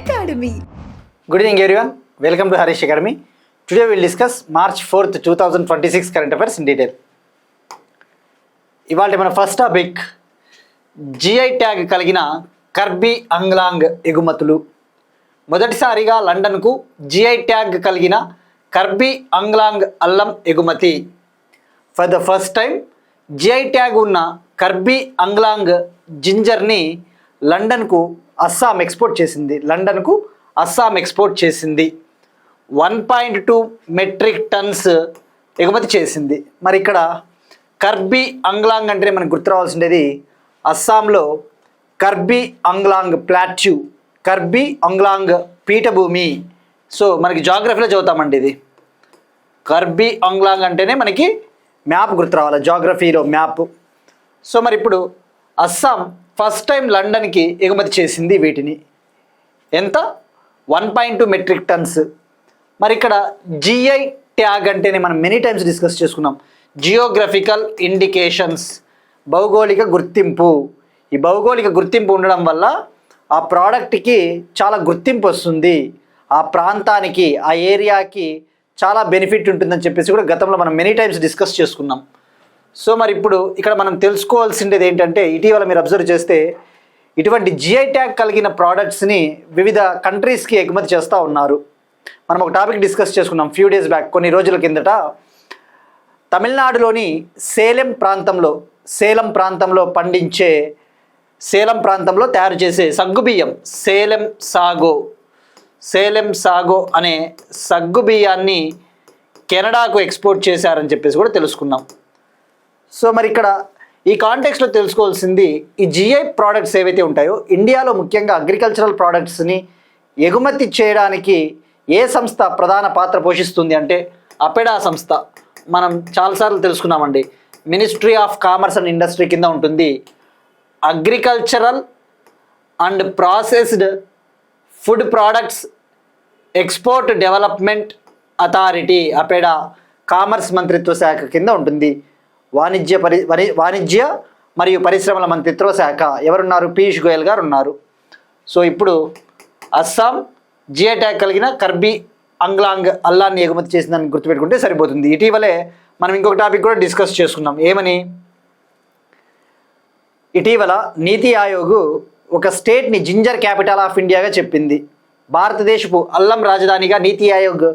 Academy. Good evening everyone. Welcome to Harish Academy. Today we will discuss March 4th 2026 current affairs in detail. ఇవాళ మన first topic GI tag కలిగిన కర్బీ అంగ్లాంగ్ ఎగుమతులు. మొదటిసారిగా లండన్కు GI tag కలిగిన కర్బీ అంగ్లాంగ్ అల్లం ఎగుమతి. For the first time GI tag ఉన్న Karbi Anglong జింజర్ని లండన్కు Assam export చేసింది. 1.2 మెట్రిక్ టన్స్ ఎగుమతి చేసింది. మరి ఇక్కడ కర్బీ అంగ్లాంగ్ అంటే మనకు గుర్తు రావాల్సిండేది అస్సాంలో కర్బీ అంగ్లాంగ్ ప్లాట్యూ, కర్బీ అంగ్లాంగ్ పీఠభూమి. సో మనకి జాగ్రఫీలో చదువుతామండి. ఇది కర్బీ అంగ్లాంగ్ అంటేనే మనకి మ్యాప్ గుర్తు రావాలి, జాగ్రఫీలో మ్యాప్. సో మరి ఇప్పుడు అస్సాం ఫస్ట్ టైం లండన్కి ఎగుమతి చేసింది వీటిని. ఎంత? 1.2 మెట్రిక్ టన్స్. మరి ఇక్కడ జిఐ ట్యాగ్ అంటేనే మనం మెనీ టైమ్స్ డిస్కస్ చేసుకున్నాం. జియోగ్రఫికల్ ఇండికేషన్స్, భౌగోళిక గుర్తింపు. ఈ భౌగోళిక గుర్తింపు ఉండడం వల్ల ఆ ప్రోడక్ట్కి చాలా గుర్తింపు వస్తుంది, ఆ ప్రాంతానికి, ఆ ఏరియాకి చాలా బెనిఫిట్ ఉంటుందని చెప్పేసి కూడా గతంలో మనం మెనీ టైమ్స్ డిస్కస్ చేసుకున్నాం. సో మరి ఇప్పుడు ఇక్కడ మనం తెలుసుకోవాల్సింది ఏంటంటే, ఇటీవల మీరు అబ్జర్వ్ చేస్తే ఇటువంటి జిఐ ట్యాగ్ కలిగిన ప్రోడక్ట్స్ని వివిధ కంట్రీస్కి ఎగుమతి చేస్తూ ఉన్నారు. మనం ఒక టాపిక్ డిస్కస్ చేసుకున్నాం ఫ్యూ డేస్ బ్యాక్, కొన్ని రోజుల కిందట. తమిళనాడులోని సేలం ప్రాంతంలో పండించే, సేలం ప్రాంతంలో తయారు చేసే సగ్గుబియ్యం, సేలం సాగో అనే సగ్గుబియ్యాన్ని కెనడాకు ఎక్స్పోర్ట్ చేశారని చెప్పేసి కూడా తెలుసుకున్నాం. సో మరి ఇక్కడ ఈ కాంటెక్స్లో తెలుసుకోవాల్సింది, ఈ జిఐ ప్రోడక్ట్స్ ఏవైతే ఉంటాయో ఇండియాలో ముఖ్యంగా అగ్రికల్చరల్ ప్రోడక్ట్స్ని ఎగుమతి చేయడానికి ఏ సంస్థ ప్రధాన పాత్ర పోషిస్తుంది అంటే అపెడా సంస్థ. మనం చాలాసార్లు తెలుసుకున్నామండి. Ministry of commerce and industry కింద ఉంటుంది. Agricultural and processed food products export development authority, APEDA commerce మంత్రిత్వ శాఖ కింద ఉంటుంది. వాణిజ్య మరియు పరిశ్రమల మంత్రిత్వ శాఖ ఎవరున్నారు? పీయూష్ గోయల్ గారు ఉన్నారు. సో ఇప్పుడు అస్సాం జిఐ ట్యాగ్ కలిగిన కర్బీ అంగ్లాంగ్ అల్లాన్ని ఎగుమతి చేసిందని గుర్తుపెట్టుకుంటే సరిపోతుంది. ఇటీవలే మనం ఇంకొక టాపిక్ కూడా డిస్కస్ చేసుకున్నాం. ఏమని? ఇటీవల నీతి ఆయోగ్ ఒక స్టేట్ని జింజర్ క్యాపిటల్ ఆఫ్ ఇండియాగా చెప్పింది. భారతదేశపు అల్లం రాజధానిగా నీతి ఆయోగ్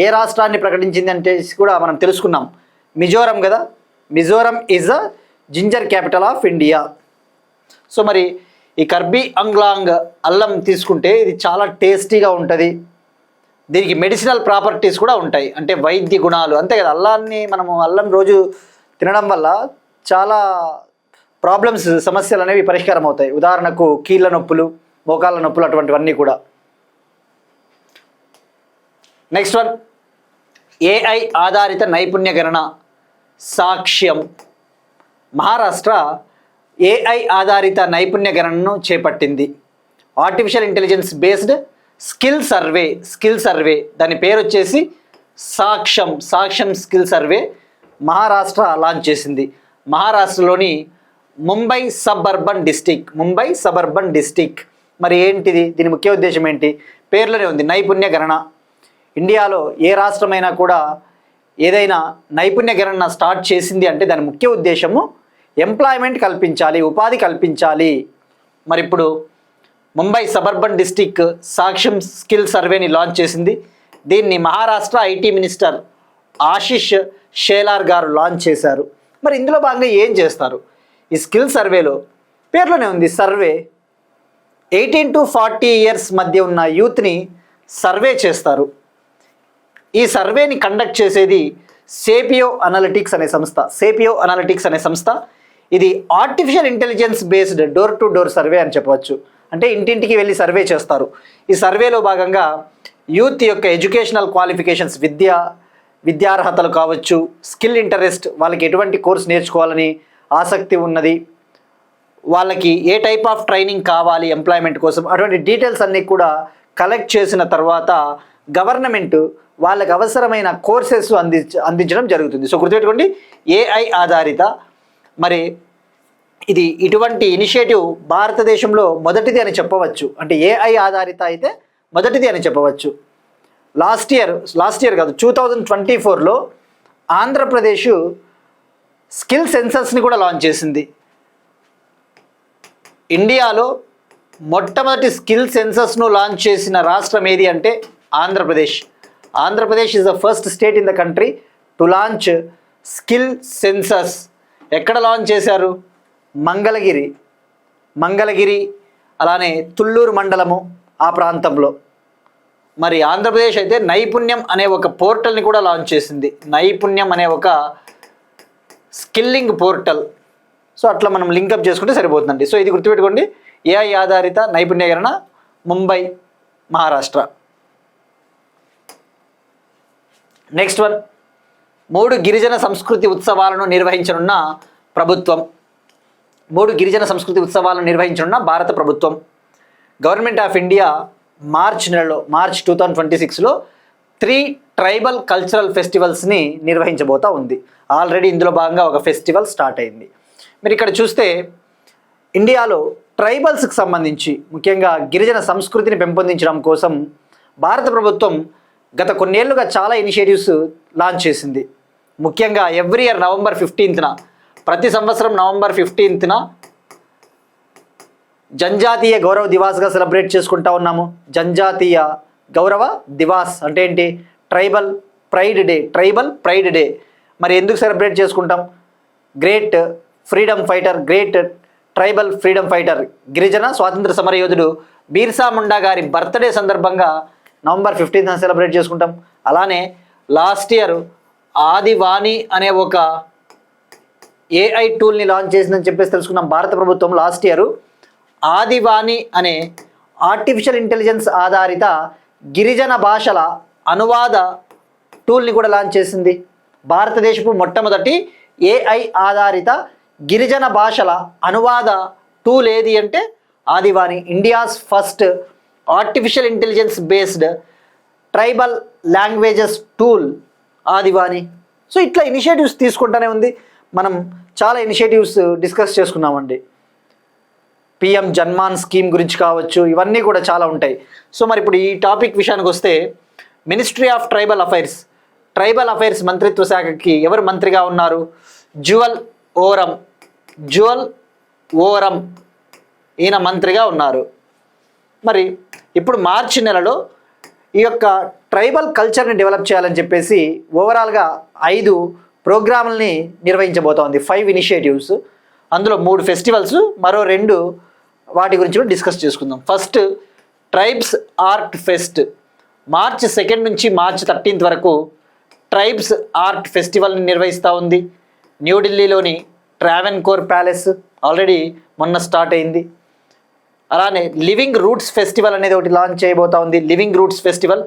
ఏ రాష్ట్రాన్ని ప్రకటించింది అంటే కూడా మనం తెలుసుకున్నాం. మిజోరం కదా. Mizoram is a ginger capital of India. So మరి ఈ కర్బీ అంగ్లాంగ్ అల్లం తీసుకుంటే ఇది చాలా టేస్టీగా ఉంటుంది. దీనికి మెడిసినల్ ప్రాపర్టీస్ కూడా ఉంటాయి, అంటే వైద్య గుణాలు. అంతే కదా, అల్లం రోజు తినడం వల్ల చాలా ప్రాబ్లమ్స్, సమస్యలు అనేవి పరిష్కారం అవుతాయి. ఉదాహరణకు కీళ్ళ నొప్పులు, మోకాళ్ళ నొప్పులు, అటువంటివన్నీ కూడా. నెక్స్ట్ వన్, ఏఐ ఆధారిత నైపుణ్య గణన సాక్ష్యం. మహారాష్ట్ర ఏఐ ఆధారిత నైపుణ్య గణనను చేపట్టింది. Artificial intelligence based skill survey, దాని పేరు వచ్చేసి సాక్ష్యం స్కిల్ సర్వే మహారాష్ట్ర లాంచ్ చేసింది. మహారాష్ట్రలోని ముంబై సబర్బన్ డిస్టిక్. మరి ఏంటిది? దీని ముఖ్య ఉద్దేశం ఏంటి? పేర్లోనే ఉంది, నైపుణ్య గణన. ఇండియాలో ఏ రాష్ట్రమైనా కూడా ఏదైనా నైపుణ్య గణన స్టార్ట్ చేసింది అంటే దాని ముఖ్య ఉద్దేశము ఎంప్లాయ్మెంట్ కల్పించాలి, ఉపాధి కల్పించాలి. మరి ఇప్పుడు ముంబై సబర్బన్ డిస్టిక్ సాక్ష్యం స్కిల్ సర్వేని లాంచ్ చేసింది. దీన్ని మహారాష్ట్ర ఐటీ మినిస్టర్ ఆశిష్ షేలార్ గారు లాంచ్ చేశారు. మరి ఇందులో భాగంగా ఏం చేస్తారు? ఈ స్కిల్ సర్వేలో పేర్లోనే ఉంది సర్వే. 18 to 40 years మధ్య ఉన్న యూత్ని సర్వే చేస్తారు. ఈ సర్వేని కండక్ట్ చేసేది సేపియో అనాలిటిక్స్ అనే సంస్థ. ఇది artificial intelligence based door to door survey అని చెప్పవచ్చు. అంటే ఇంటింటికి వెళ్ళి సర్వే చేస్తారు. ఈ సర్వేలో భాగంగా యూత్ యొక్క ఎడ్యుకేషనల్ క్వాలిఫికేషన్స్, విద్యార్హతలు కావచ్చు, స్కిల్ ఇంటరెస్ట్, వాళ్ళకి ఎటువంటి కోర్స్ నేర్చుకోవాలని ఆసక్తి ఉన్నది, వాళ్ళకి ఏ టైప్ ఆఫ్ ట్రైనింగ్ కావాలి ఎంప్లాయ్మెంట్ కోసం, అటువంటి డీటెయిల్స్ అన్నీ కూడా కలెక్ట్ చేసిన తర్వాత గవర్నమెంట్ వాళ్ళకి అవసరమైన కోర్సెస్ అందించడం జరుగుతుంది. సో గుర్తుపెట్టుకోండి, ఏఐ ఆధారిత. మరి ఇటువంటి ఇనిషియేటివ్ భారతదేశంలో మొదటిది అని చెప్పవచ్చు. అంటే ఏఐ ఆధారిత అయితే మొదటిది అని చెప్పవచ్చు. లాస్ట్ ఇయర్ కాదు 2024లో ఆంధ్రప్రదేశ్ స్కిల్ సెన్సస్ని కూడా లాంచ్ చేసింది. ఇండియాలో మొట్టమొదటి స్కిల్ సెన్సస్ను లాంచ్ చేసిన రాష్ట్రం ఏది అంటే Andhra Pradesh. Andhra Pradesh is the first state in the country to launch skill census. ఎక్కడ లాంచ్ చేశారు? మంగళగిరి అలానే తుళ్ళూరు మండలము ఆ ప్రాంతంలో. మరి ఆంధ్రప్రదేశ్ అయితే నైపుణ్యం అనే ఒక పోర్టల్ని కూడా లాంచ్ చేసింది. నైపుణ్యం అనే ఒక స్కిల్లింగ్ పోర్టల్. సో అట్లా మనం లింకప్ చేసుకుంటే సరిపోతుందండి. సో ఇది గుర్తుపెట్టుకోండి, ఏఐ ఆధారిత నైపుణ్యకరణ ముంబై, మహారాష్ట్ర. నెక్స్ట్ వన్, 3 గిరిజన సంస్కృతి ఉత్సవాలను నిర్వహించనున్న ప్రభుత్వం. 3 గిరిజన సంస్కృతి ఉత్సవాలను నిర్వహించనున్న భారత ప్రభుత్వం. గవర్నమెంట్ ఆఫ్ ఇండియా మార్చ్ 2026లో 3 ట్రైబల్ కల్చరల్ ఫెస్టివల్స్ని నిర్వహించబోతా ఉంది. ఆల్రెడీ ఇందులో భాగంగా ఒక ఫెస్టివల్ స్టార్ట్ అయింది. మీరు ఇక్కడ చూస్తే ఇండియాలో ట్రైబల్స్కి సంబంధించి ముఖ్యంగా గిరిజన సంస్కృతిని పెంపొందించడం కోసం భారత ప్రభుత్వం గత కొన్నేళ్లుగా చాలా ఇనిషియేటివ్స్ లాంచ్ చేసింది. ముఖ్యంగా ఎవ్రీ ఇయర్ నవంబర్ 15న, ప్రతి సంవత్సరం నవంబర్ 15న జనజాతీయ గౌరవ దివాస్గా సెలబ్రేట్ చేసుకుంటా ఉన్నాము. జనజాతీయ గౌరవ దివాస్ అంటే ఏంటి? Tribal pride day. మరి ఎందుకు సెలబ్రేట్ చేసుకుంటాం? గ్రేట్ ట్రైబల్ ఫ్రీడమ్ ఫైటర్ గిరిజన స్వాతంత్ర సమరయోధుడు బీర్సా ముండా గారి బర్త్డే సందర్భంగా నవంబర్ 15న సెలబ్రేట్ చేసుకుంటాం. అలానే లాస్ట్ ఇయర్ ఆదివాణి అనే ఒక ఏఐ టూల్ని లాంచ్ చేసిందని చెప్పేసి తెలుసుకున్నాం. భారత ప్రభుత్వం లాస్ట్ ఇయర్ ఆదివాణి అనే ఆర్టిఫిషియల్ ఇంటెలిజెన్స్ ఆధారిత గిరిజన భాషల అనువాద టూల్ని కూడా లాంచ్ చేసింది. భారతదేశపు మొట్టమొదటి ఏఐ ఆధారిత గిరిజన భాషల అనువాద టూల్ ఏది అంటే Adivaani. India's first artificial intelligence based tribal languages tool Adivaani. So ఇట్లా ఇనిషియేటివ్స్ తీసుకుంటూనే ఉంది. మనం చాలా ఇనిషియేటివ్స్ డిస్కస్ చేసుకున్నామండి. పిఎం జన్మాన్ స్కీమ్ గురించి కావచ్చు, ఇవన్నీ కూడా చాలా ఉంటాయి. సో మరి ఇప్పుడు ఈ టాపిక్ విషయానికి వస్తే, మినిస్ట్రీ ఆఫ్ ట్రైబల్ అఫైర్స్ మంత్రిత్వ శాఖకి ఎవరు మంత్రిగా ఉన్నారు? జ్యువల్ ఓరం ఈయన మంత్రిగా ఉన్నారు. మరి ఇప్పుడు మార్చి నెలలో ఈ యొక్క ట్రైబల్ కల్చర్ని డెవలప్ చేయాలని చెప్పేసి ఓవరాల్గా 5 ప్రోగ్రాములని నిర్వహించబోతోంది. 5 ఇనిషియేటివ్స్. అందులో 3 ఫెస్టివల్స్, మరో 2 వాటి గురించి కూడా డిస్కస్ చేసుకుందాం. First, tribes art pest. March 2 నుంచి మార్చ్ 13 వరకు ట్రైబ్స్ ఆర్ట్ ఫెస్టివల్ని నిర్వహిస్తూ ఉంది. న్యూఢిల్లీలోని ట్రావెన్కోర్ ప్యాలెస్ ఆల్రెడీ మొన్న స్టార్ట్ అయింది. అలానే లివింగ్ రూట్స్ ఫెస్టివల్ అనేది ఒకటి లాంచ్ చేయబోతా ఉంది. లివింగ్ రూట్స్ ఫెస్టివల్,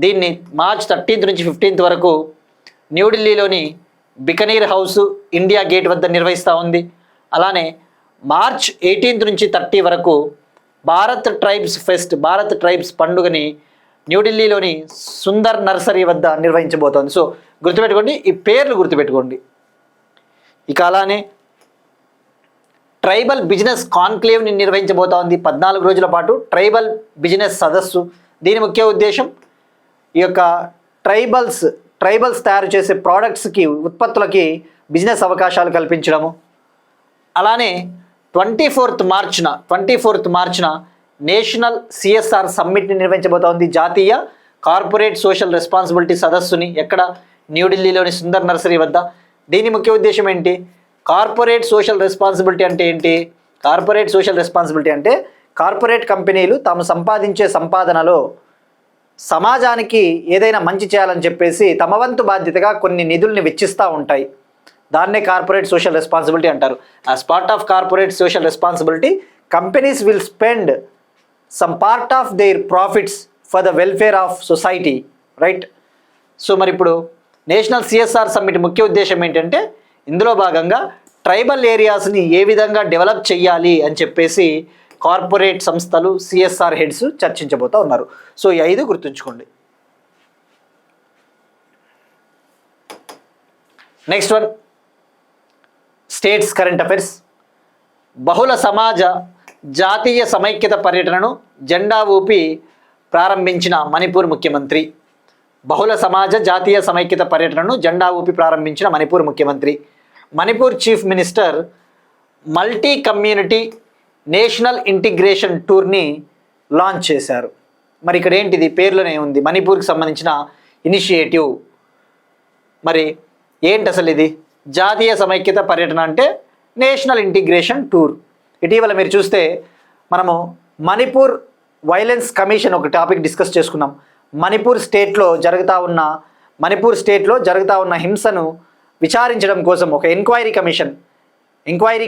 దీన్ని మార్చ్ 13 నుంచి 15 వరకు న్యూఢిల్లీలోని బికనీర్ హౌస్, ఇండియా గేట్ వద్ద నిర్వహిస్తూ ఉంది. అలానే మార్చ్ 18 నుంచి 30 వరకు భారత్ ట్రైబ్స్ పండుగని న్యూఢిల్లీలోని సుందర్ నర్సరీ వద్ద నిర్వహించబోతోంది. సో గుర్తుపెట్టుకోండి, ఈ పేర్లు గుర్తుపెట్టుకోండి. ఇక అలానే ట్రైబల్ బిజినెస్ కాన్క్లేవ్ని నిర్వహించబోతా ఉంది. 14 రోజుల పాటు ట్రైబల్ బిజినెస్ సదస్సు. దీని ముఖ్య ఉద్దేశం ఈ యొక్క ట్రైబల్స్ తయారు చేసే ప్రోడక్ట్స్కి, ఉత్పత్తులకి బిజినెస్ అవకాశాలు కల్పించడము. అలానే 24th మార్చ్న నేషనల్ సిఎస్ఆర్ సమ్మిట్ని నిర్వహించబోతా ఉంది. జాతీయ కార్పొరేట్ సోషల్ రెస్పాన్సిబిలిటీ సదస్సుని ఎక్కడ? న్యూఢిల్లీలోని సుందర్ నర్సరీ వద్ద. దీని ముఖ్య ఉద్దేశం ఏంటి? కార్పొరేట్ సోషల్ రెస్పాన్సిబిలిటీ అంటే ఏంటి? కార్పొరేట్ సోషల్ రెస్పాన్సిబిలిటీ అంటే కార్పొరేట్ కంపెనీలు తాము సంపాదించే సంపాదనలో సమాజానికి ఏదైనా మంచి చేయాలని చెప్పేసి తమ వంతు బాధ్యతగా కొన్ని నిధుల్ని వెచ్చిస్తూ ఉంటాయి. దాన్నే కార్పొరేట్ సోషల్ రెస్పాన్సిబిలిటీ అంటారు. As part of corporate social responsibility, companies will spend some part of their profits for the welfare of society, right? So మరి ఇప్పుడు నేషనల్ సిఎస్ఆర్ సమ్మిట్ ముఖ్య ఉద్దేశం ఏంటంటే, ఇందులో భాగంగా ట్రైబల్ ఏరియాస్ని ఏ విధంగా డెవలప్ చేయాలి అని చెప్పేసి కార్పొరేట్ సంస్థలు, సిఎస్ఆర్ హెడ్స్ చర్చించబోతూ ఉన్నారు. సో ఈ 5 గుర్తుంచుకోండి. Next one, states current affairs. బహుళ సమాజ జాతీయ సమైక్యత పర్యటనను జెండా ఊపి ప్రారంభించిన మణిపూర్ ముఖ్యమంత్రి. బహుళ సమాజ జాతీయ సమైక్యత పర్యటనను జెండా ఊపి ప్రారంభించిన మణిపూర్ ముఖ్యమంత్రి. Manipur chief minister multi community national integration టూర్ని లాంచ్ చేశారు. మరి ఇక్కడ ఏంటిది, పేర్లోనే ఉంది మణిపూర్కి సంబంధించిన ఇనిషియేటివ్. మరి ఏంటి అసలు ఇది? జాతీయ సమైక్యత పర్యటన అంటే నేషనల్ ఇంటిగ్రేషన్ టూర్. ఇటీవల మీరు చూస్తే మనము మణిపూర్ వైలెన్స్ కమిషన్ ఒక టాపిక్ డిస్కస్ చేసుకున్నాం. మణిపూర్ స్టేట్లో జరుగుతూ ఉన్న హింసను విచారించడం కోసం ఒక enquiry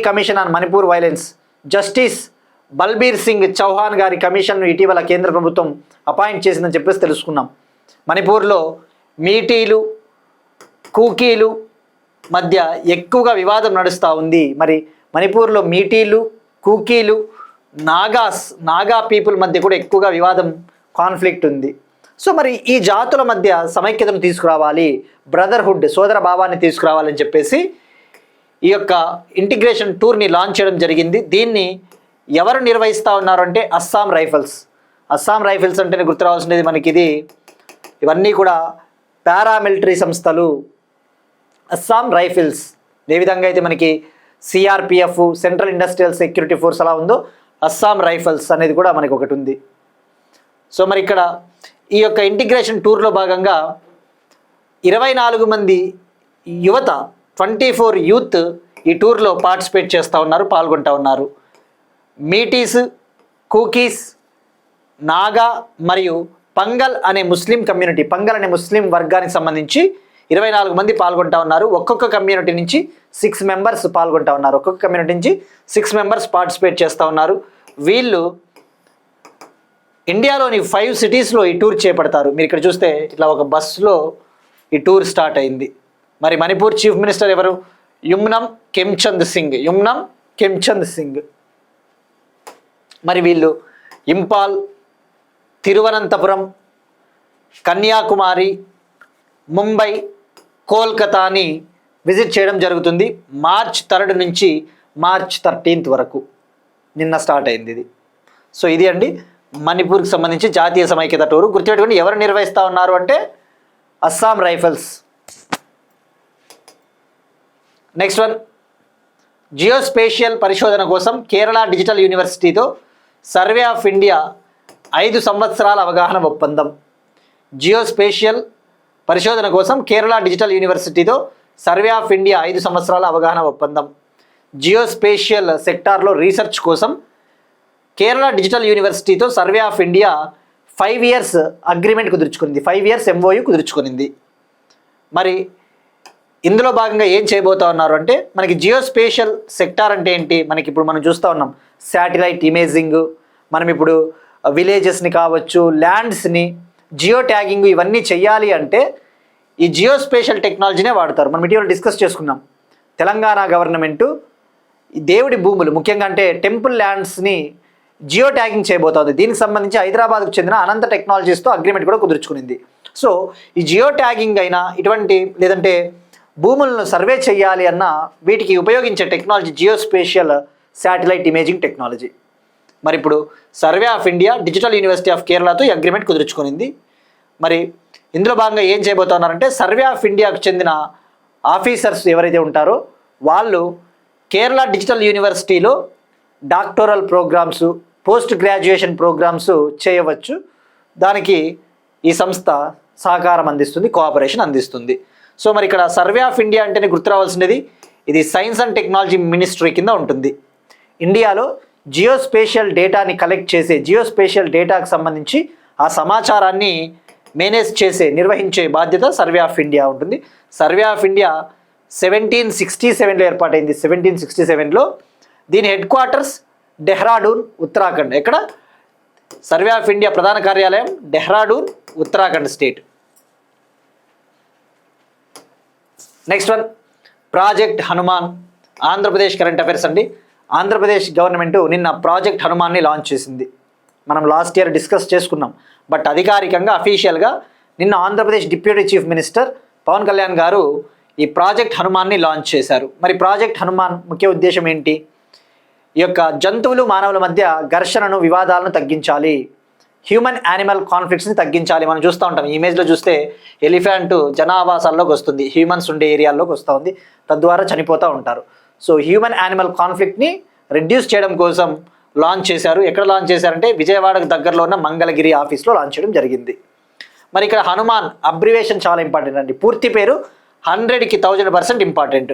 commission on Manipur violence justice Balbir Singh Chauhan గారి కమిషన్ను ఇటీవల కేంద్ర ప్రభుత్వం అపాయింట్ చేసిందని చెప్పేసి తెలుసుకున్నాం. మణిపూర్లో మీటీలు కూకీలు మధ్య ఎక్కువగా వివాదం నడుస్తూ ఉంది. మరి మణిపూర్లో మీటీలు కూకీలు నాగా పీపుల్ మధ్య కూడా ఎక్కువగా వివాదం కాన్ఫ్లిక్ట్ ఉంది. సో మరి ఈ జాతుల మధ్య సమైక్యతను తీసుకురావాలి, బ్రదర్హుడ్ సోదర భావాన్ని తీసుకురావాలని చెప్పేసి ఈ యొక్క ఇంటిగ్రేషన్ టూర్ని లాంచ్ చేయడం జరిగింది. దీన్ని ఎవరు నిర్వహిస్తూ ఉన్నారు అంటే అస్సాం రైఫిల్స్ అంటేనే గుర్తు రావాల్సినది మనకి ఇవన్నీ కూడా పారామిలిటరీ సంస్థలు. అస్సాం రైఫిల్స్ ఏ విధంగా అయితే మనకి CRPF central industrial security force అలా ఉందో అస్సాం రైఫిల్స్ అనేది కూడా మనకి ఒకటి ఉంది. సో మరి ఇక్కడ ఈ యొక్క ఇంటిగ్రేషన్ టూర్లో భాగంగా 24 మంది యువత 24 యూత్ ఈ టూర్లో పార్టిసిపేట్ చేస్తూ ఉన్నారు, పాల్గొంటూ ఉన్నారు. మీటీస్, కూకీస్, నాగా మరియు పంగల్ అనే ముస్లిం వర్గానికి సంబంధించి 24 మంది పాల్గొంటూ ఉన్నారు. ఒక్కొక్క కమ్యూనిటీ నుంచి 6 మెంబర్స్ పాల్గొంటూ ఉన్నారు. ఒక్కొక్క కమ్యూనిటీ నుంచి 6 మెంబర్స్ పార్టిసిపేట్ చేస్తూ ఉన్నారు. వీళ్ళు ఇండియాలోని 5 సిటీస్లో ఈ టూర్ చేపడతారు. మీరు ఇక్కడ చూస్తే ఇట్లా ఒక బస్సులో ఈ టూర్ స్టార్ట్ అయింది. మరి మణిపూర్ చీఫ్ మినిస్టర్ ఎవరు? యుమ్నం కెమ్చంద్ సింగ్. మరి వీళ్ళు ఇంపాల్, తిరువనంతపురం, కన్యాకుమారి, ముంబై, కోల్కతాని విజిట్ చేయడం జరుగుతుంది. మార్చ్ 3 నుంచి మార్చ్ 13 వరకు నిన్న స్టార్ట్ అయింది ఇది. సో ఇది అండి మణిపూర్కి సంబంధించి జాతీయ సమైక్యత టూరు. గుర్తుపెట్టుకోండి, ఎవరు నిర్వహిస్తూ ఉన్నారు అంటే Assam rifles. Next one, geospatial పరిశోధన కోసం కేరళ డిజిటల్ యూనివర్సిటీతో సర్వే ఆఫ్ ఇండియా 5 సంవత్సరాల అవగాహన ఒప్పందం. జియోస్పేషియల్ పరిశోధన కోసం కేరళ డిజిటల్ యూనివర్సిటీతో సర్వే ఆఫ్ ఇండియా 5 సంవత్సరాల అవగాహన ఒప్పందం. జియోస్పేషియల్ సెక్టార్లో రీసెర్చ్ కోసం కేరళ డిజిటల్ యూనివర్సిటీతో survey of India 5 years agreement కుదుర్చుకుంది, 5 years MOU కుదుర్చుకునింది. మరి ఇందులో భాగంగా ఏం చేయబోతా ఉన్నారు అంటే మనకి జియోస్పేషియల్ సెక్టార్ అంటే ఏంటి? మనం చూస్తూ ఉన్నాం శాటిలైట్ ఇమేజింగ్, మనం ఇప్పుడు విలేజెస్ని కావచ్చు, ల్యాండ్స్ని జియో ట్యాగింగ్ ఇవన్నీ చెయ్యాలి అంటే ఈ జియోస్పేషియల్ టెక్నాలజీనే వాడతారు. మనం ఇటీవల డిస్కస్ చేసుకున్నాం. తెలంగాణ గవర్నమెంటు దేవుడి భూములు ముఖ్యంగా అంటే టెంపుల్ ల్యాండ్స్ని జియో ట్యాగింగ్ చేయబోతోంది. దీనికి సంబంధించి హైదరాబాద్కు చెందిన అనంత టెక్నాలజీస్తో అగ్రిమెంట్ కూడా కుదుర్చుకునింది. సో ఈ జియో ట్యాగింగ్ అయినా ఇటువంటి లేదంటే భూములను సర్వే చేయాలి అన్న వీటికి ఉపయోగించే technology geospatial satellite imaging technology. మరి ఇప్పుడు survey of India digital university of కేరళతో ఈ అగ్రిమెంట్ కుదుర్చుకునింది. మరి ఇందులో భాగంగా ఏం చేయబోతున్నారంటే సర్వే ఆఫ్ ఇండియాకు చెందిన ఆఫీసర్స్ ఎవరైతే ఉంటారో వాళ్ళు కేరళ డిజిటల్ యూనివర్సిటీలో doctoral programmes, post graduation programmes చేయవచ్చు. దానికి ఈ సంస్థ సహకారం అందిస్తుంది, కోఆపరేషన్ అందిస్తుంది. సో మరి ఇక్కడ సర్వే ఆఫ్ ఇండియా అంటేనే గుర్తు రావాల్సినది ఇది సైన్స్ అండ్ టెక్నాలజీ మినిస్ట్రీ కింద ఉంటుంది. ఇండియాలో జియోస్పేషియల్ డేటాని కలెక్ట్ చేసే, జియోస్పేషియల్ డేటాకు సంబంధించి ఆ సమాచారాన్ని మేనేజ్ చేసే, నిర్వహించే బాధ్యత సర్వే ఆఫ్ ఇండియా ఉంటుంది. సర్వే ఆఫ్ ఇండియా 1767లో ఏర్పాటైంది. 1767లో దీని హెడ్ క్వార్టర్స్ డెహ్రాడూన్, ఉత్తరాఖండ్. ఎక్కడ? సర్వే ఆఫ్ ఇండియా ప్రధాన కార్యాలయం Dehradun, Uttarakhand state. Next one, project Hanuman. Andhra Pradesh current affairs అండి. ఆంధ్రప్రదేశ్ గవర్నమెంట్ నిన్న ప్రాజెక్ట్ హనుమాన్ని లాంచ్ చేసింది. మనం లాస్ట్ ఇయర్ డిస్కస్ చేసుకున్నాం. బట్ అధికారికంగా అఫీషియల్గా నిన్న Andhra Pradesh deputy chief minister Pawan Kalyan garu ఈ ప్రాజెక్ట్ హనుమాన్ని లాంచ్ చేశారు. మరి ప్రాజెక్ట్ హనుమాన్ ముఖ్య ఉద్దేశం ఏంటి? ఈ యొక్క జంతువులు మానవుల మధ్య ఘర్షణను, వివాదాలను తగ్గించాలి. హ్యూమన్ యానిమల్ కాన్ఫ్లిక్ట్స్ని తగ్గించాలి. మనం చూస్తూ ఉంటాం, ఈ ఇమేజ్లో చూస్తే ఎలిఫెంట్ జనావాసాల్లోకి వస్తుంది, హ్యూమన్స్ ఉండే ఏరియాల్లోకి వస్తూ ఉంది, తద్వారా చనిపోతూ ఉంటారు. సో హ్యూమన్ యానిమల్ కాన్ఫ్లిక్ట్ని రెడ్యూస్ చేయడం కోసం లాంచ్ చేశారు. ఎక్కడ లాంచ్ చేశారంటే విజయవాడకు దగ్గరలో ఉన్న మంగళగిరి ఆఫీస్లో లాంచ్ చేయడం జరిగింది. మరి ఇక్కడ హనుమాన్ అబ్రివేషన్ చాలా ఇంపార్టెంట్ అండి. పూర్తి పేరు 100కి 1000% ఇంపార్టెంట్,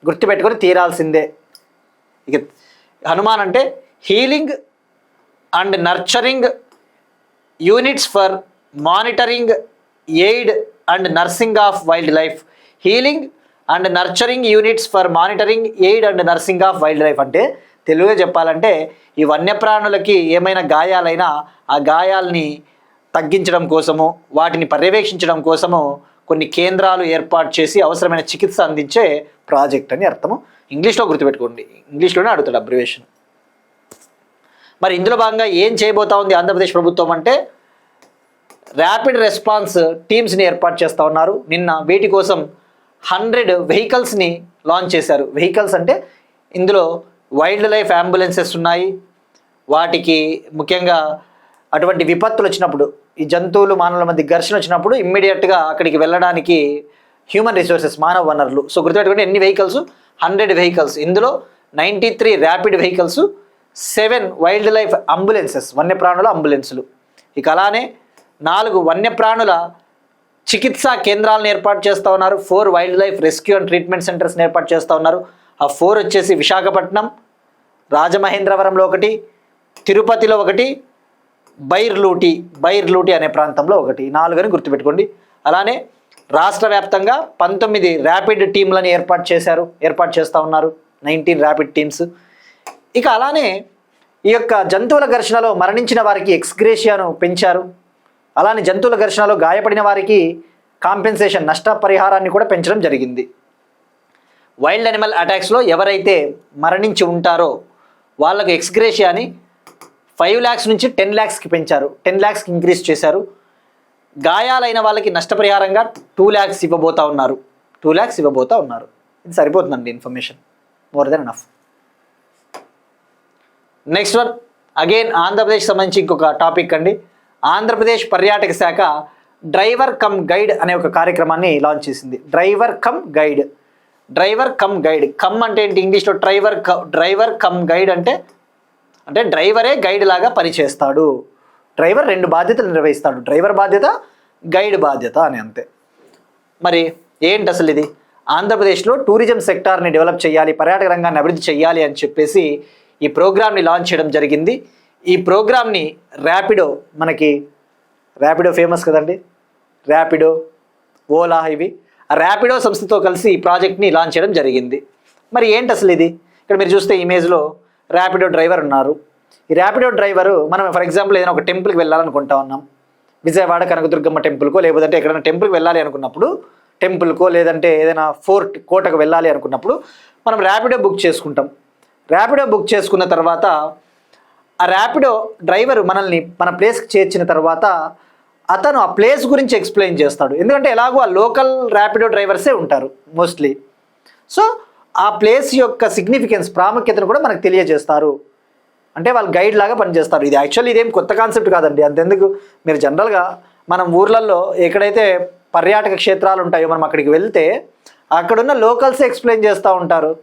గుర్తుపెట్టుకొని తీరాల్సిందే. ఇక హనుమాన్ అంటే healing and nurturing units for monitoring, aid and nursing of wild life. Healing and nurturing units for monitoring, aid and nursing of wild life అంటే తెలుగుగా చెప్పాలంటే ఈ వన్యప్రాణులకి ఏమైనా గాయాలైనా ఆ గాయాలని తగ్గించడం కోసము, వాటిని పర్యవేక్షించడం కోసము కొన్ని కేంద్రాలు ఏర్పాటు చేసి అవసరమైన చికిత్స అందించే ప్రాజెక్ట్ అని అర్థము. ఇంగ్లీష్లో గుర్తుపెట్టుకోండి, ఇంగ్లీష్లోనే అడుగుతాడు అబ్రివేషన్. మరి ఇందులో భాగంగా ఏం చేయబోతా ఉంది ఆంధ్రప్రదేశ్ ప్రభుత్వం అంటే ర్యాపిడ్ రెస్పాన్స్ టీమ్స్ని ఏర్పాటు చేస్తూ ఉన్నారు. నిన్న వీటి కోసం 100 వెహికల్స్ని లాంచ్ చేశారు. వెహికల్స్ అంటే ఇందులో వైల్డ్ లైఫ్ అంబులెన్సెస్ ఉన్నాయి. వాటికి ముఖ్యంగా అటువంటి విపత్తులు వచ్చినప్పుడు, ఈ జంతువులు మానవుల మధ్య ఘర్షణ వచ్చినప్పుడు ఇమ్మీడియట్గా అక్కడికి వెళ్ళడానికి హ్యూమన్ రిసోర్సెస్, మానవ వనరులు. సో గుర్తుపెట్టుకుంటే ఎన్ని వెహికల్స్? 100 వెహికల్స్. ఇందులో 93 rapid vehicles, 7 wild life ambulances, వన్యప్రాణుల అంబులెన్సులు. ఇక అలానే 4 వన్యప్రాణుల చికిత్సా కేంద్రాలను ఏర్పాటు చేస్తూ ఉన్నారు. 4 wildlife rescue and treatment సెంటర్స్ని ఏర్పాటు చేస్తూ ఉన్నారు. ఆ 4 వచ్చేసి విశాఖపట్నం, రాజమహేంద్రవరంలో 1, తిరుపతిలో 1, బైర్లూటి అనే ప్రాంతంలో 1, 4 అని గుర్తుపెట్టుకోండి. అలానే రాష్ట్ర వ్యాప్తంగా 19 ర్యాపిడ్ టీంలను ఏర్పాటు చేస్తూ ఉన్నారు, 19 ర్యాపిడ్ టీమ్స్. ఇక అలానే ఈ యొక్క జంతువుల ఘర్షణలో మరణించిన వారికి ఎక్స్గ్రేషియాను పెంచారు. అలానే జంతువుల ఘర్షణలో గాయపడిన వారికి కాంపెన్సేషన్, నష్టపరిహారాన్ని కూడా పెంచడం జరిగింది. వైల్డ్ అనిమల్ అటాక్స్లో ఎవరైతే మరణించి ఉంటారో వాళ్ళకు ఎక్స్గ్రేషియాని 5 lakhs నుంచి 10 lakhsకి పెంచారు, 10 lakhsకి ఇంక్రీజ్ చేశారు. గాయాలైన వాళ్ళకి నష్టపరిహారంగా 2 lakhs ఇవ్వబోతా ఉన్నారు, 2 lakhs ఇవ్వబోతా ఉన్నారు. ఇది సరిపోతుందండి information, more than enough. Next one again Andhra Pradesh సంబంధించి ఇంకొక టాపిక్ అండి. ఆంధ్రప్రదేశ్ పర్యాటక శాఖ డ్రైవర్ కమ్ గైడ్ అనే ఒక కార్యక్రమాన్ని లాంచ్ చేసింది. Driver cum guide. కమ్ అంటే ఏంటి? ఇంగ్లీష్లో డ్రైవర్ కమ్ గైడ్ అంటే డ్రైవరే గైడ్ లాగా పనిచేస్తాడు. డ్రైవర్ 2 బాధ్యతలు నిర్వహిస్తాడు, డ్రైవర్ బాధ్యత, గైడ్ బాధ్యత అని, అంతే. మరి ఏంటి అసలు ఇది? ఆంధ్రప్రదేశ్లో టూరిజం సెక్టార్ని డెవలప్ చేయాలి, పర్యాటక రంగాన్ని అభివృద్ధి చేయాలి అని చెప్పేసి ఈ ప్రోగ్రామ్ని లాంచ్ చేయడం జరిగింది. ఈ ప్రోగ్రామ్ని ర్యాపిడో ఫేమస్ కదండి, ర్యాపిడో, ఓలా, ఇవి ఆ ర్యాపిడో సంస్థతో కలిసి ఈ ప్రాజెక్ట్ని లాంచ్ చేయడం జరిగింది. మరి ఏంటి అసలు ఇది? ఇక్కడ మీరు చూస్తే ఇమేజ్లో ర్యాపిడో డ్రైవర్ ఉన్నారు. ఈ ర్యాపిడో డ్రైవరు, మనం ఫర్ ఎగ్జాంపుల్ ఏదైనా ఒక టెంపుల్కి వెళ్ళాలనుకుంటా ఉన్నాం, విజయవాడ కనకదుర్గమ్మ టెంపుల్కో లేదంటే ఎక్కడైనా టెంపుల్కి వెళ్ళాలి అనుకున్నప్పుడు, టెంపుల్కో లేదంటే ఏదైనా ఫోర్ట్, కోటకు వెళ్ళాలి అనుకున్నప్పుడు మనం ర్యాపిడో బుక్ చేసుకుంటాం. ర్యాపిడో బుక్ చేసుకున్న తర్వాత ఆ ర్యాపిడో డ్రైవర్ మనల్ని మన ప్లేస్కి చేర్చిన తర్వాత అతను ఆ ప్లేస్ గురించి ఎక్స్ప్లెయిన్ చేస్తాడు. ఎందుకంటే ఎలాగో ఆ లోకల్ ర్యాపిడో డ్రైవర్సే ఉంటారు మోస్ట్లీ. సో ఆ ప్లేస్ యొక్క సిగ్నిఫికెన్స్, ప్రాముఖ్యతను కూడా మనకు తెలియజేస్తారు. అంటే వాళ్ళు గైడ్ లాగా పనిచేస్తారు. ఇది యాక్చువల్లీ ఇదేం కొత్త కాన్సెప్ట్ కాదండి. అంతెందుకు, మీరు జనరల్గా మనం ఊర్లలో ఎక్కడైతే పర్యాటక క్షేత్రాలు ఉంటాయో మనం అక్కడికి వెళ్తే అక్కడున్న లోకల్సే ఎక్స్ప్లెయిన్ చేస్తూ ఉంటారు.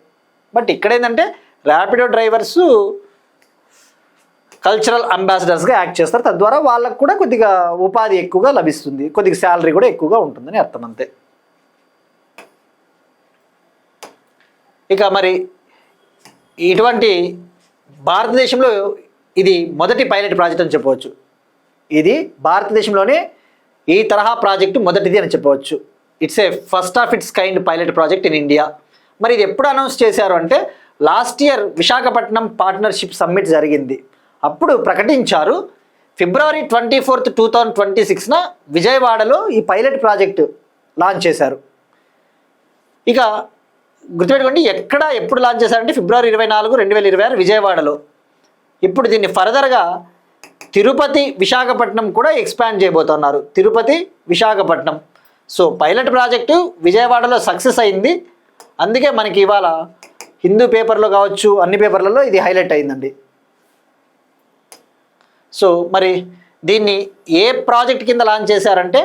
బట్ ఇక్కడ ఏంటంటే ర్యాపిడో డ్రైవర్సు కల్చరల్ అంబాసిడర్స్గా యాక్ట్ చేస్తారు. తద్వారా వాళ్ళకు కూడా కొద్దిగా ఉపాధి ఎక్కువగా లభిస్తుంది, కొద్దిగా శాలరీ కూడా ఎక్కువగా ఉంటుందని అర్థం, అంతే. ఇక మరి ఇటువంటి భారతదేశంలో ఇది మొదటి పైలట్ ప్రాజెక్ట్ అని చెప్పవచ్చు. ఇది భారతదేశంలోనే ఈ తరహా ప్రాజెక్టు మొదటిది అని చెప్పవచ్చు. It's a first of it's kind pilot project in India. మరి ఇది ఎప్పుడు అనౌన్స్ చేశారు అంటే last year Visakhapatnam partnership summit జరిగింది, అప్పుడు ప్రకటించారు. February 24, 2026 విజయవాడలో ఈ పైలట్ ప్రాజెక్టు లాంచ్ చేశారు. ఇక గుర్తుపెట్టుకోండి, ఎప్పుడు లాంచ్ చేశారంటే February 24, 2026 విజయవాడలో. ఇప్పుడు దీన్ని ఫర్దర్గా తిరుపతి, విశాఖపట్నం కూడా ఎక్స్పాండ్ చేయబోతున్నారు. Tirupati, Visakhapatnam. So pilot project విజయవాడలో సక్సెస్ అయింది. అందుకే మనకి ఇవాళ హిందూ పేపర్లో కావచ్చు, అన్ని పేపర్లలో ఇది హైలైట్ అయిందండి. సో మరి దీన్ని ఏ ప్రాజెక్ట్ కింద లాంచ్ చేశారంటే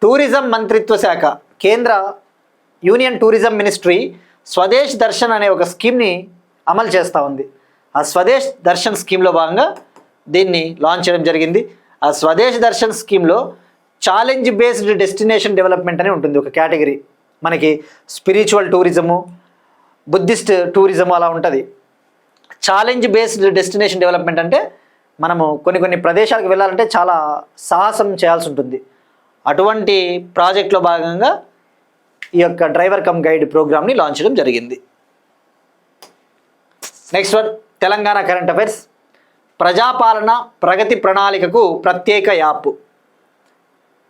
టూరిజం మంత్రిత్వ శాఖ, కేంద్ర union tourism ministry Swades Darshan అనే ఒక స్కీమ్ని అమలు చేస్తూ ఉంది. ఆ స్వదేశ్ దర్శన్ స్కీమ్లో భాగంగా దీన్ని లాంచ్ చేయడం జరిగింది. ఆ స్వదేశ్ దర్శన్ స్కీమ్లో ఛాలెంజ్ బేస్డ్ డెస్టినేషన్ డెవలప్మెంట్ అని ఉంటుంది ఒక కేటగిరీ. మనకి స్పిరిచువల్ టూరిజము, బుద్ధిస్ట్ టూరిజం అలా ఉంటుంది. ఛాలెంజ్ బేస్డ్ డెస్టినేషన్ డెవలప్మెంట్ అంటే మనము కొన్ని ప్రదేశాలకు వెళ్ళాలంటే చాలా సాహసం చేయాల్సి ఉంటుంది. అటువంటి ప్రాజెక్ట్లో భాగంగా ఈ యొక్క డ్రైవర్ కమ్ గైడ్ ప్రోగ్రామ్ని లాంచ్ చేయడం జరిగింది. Next one, Telangana current affairs. ప్రజాపాలన ప్రగతి ప్రణాళికకు ప్రత్యేక యాప్.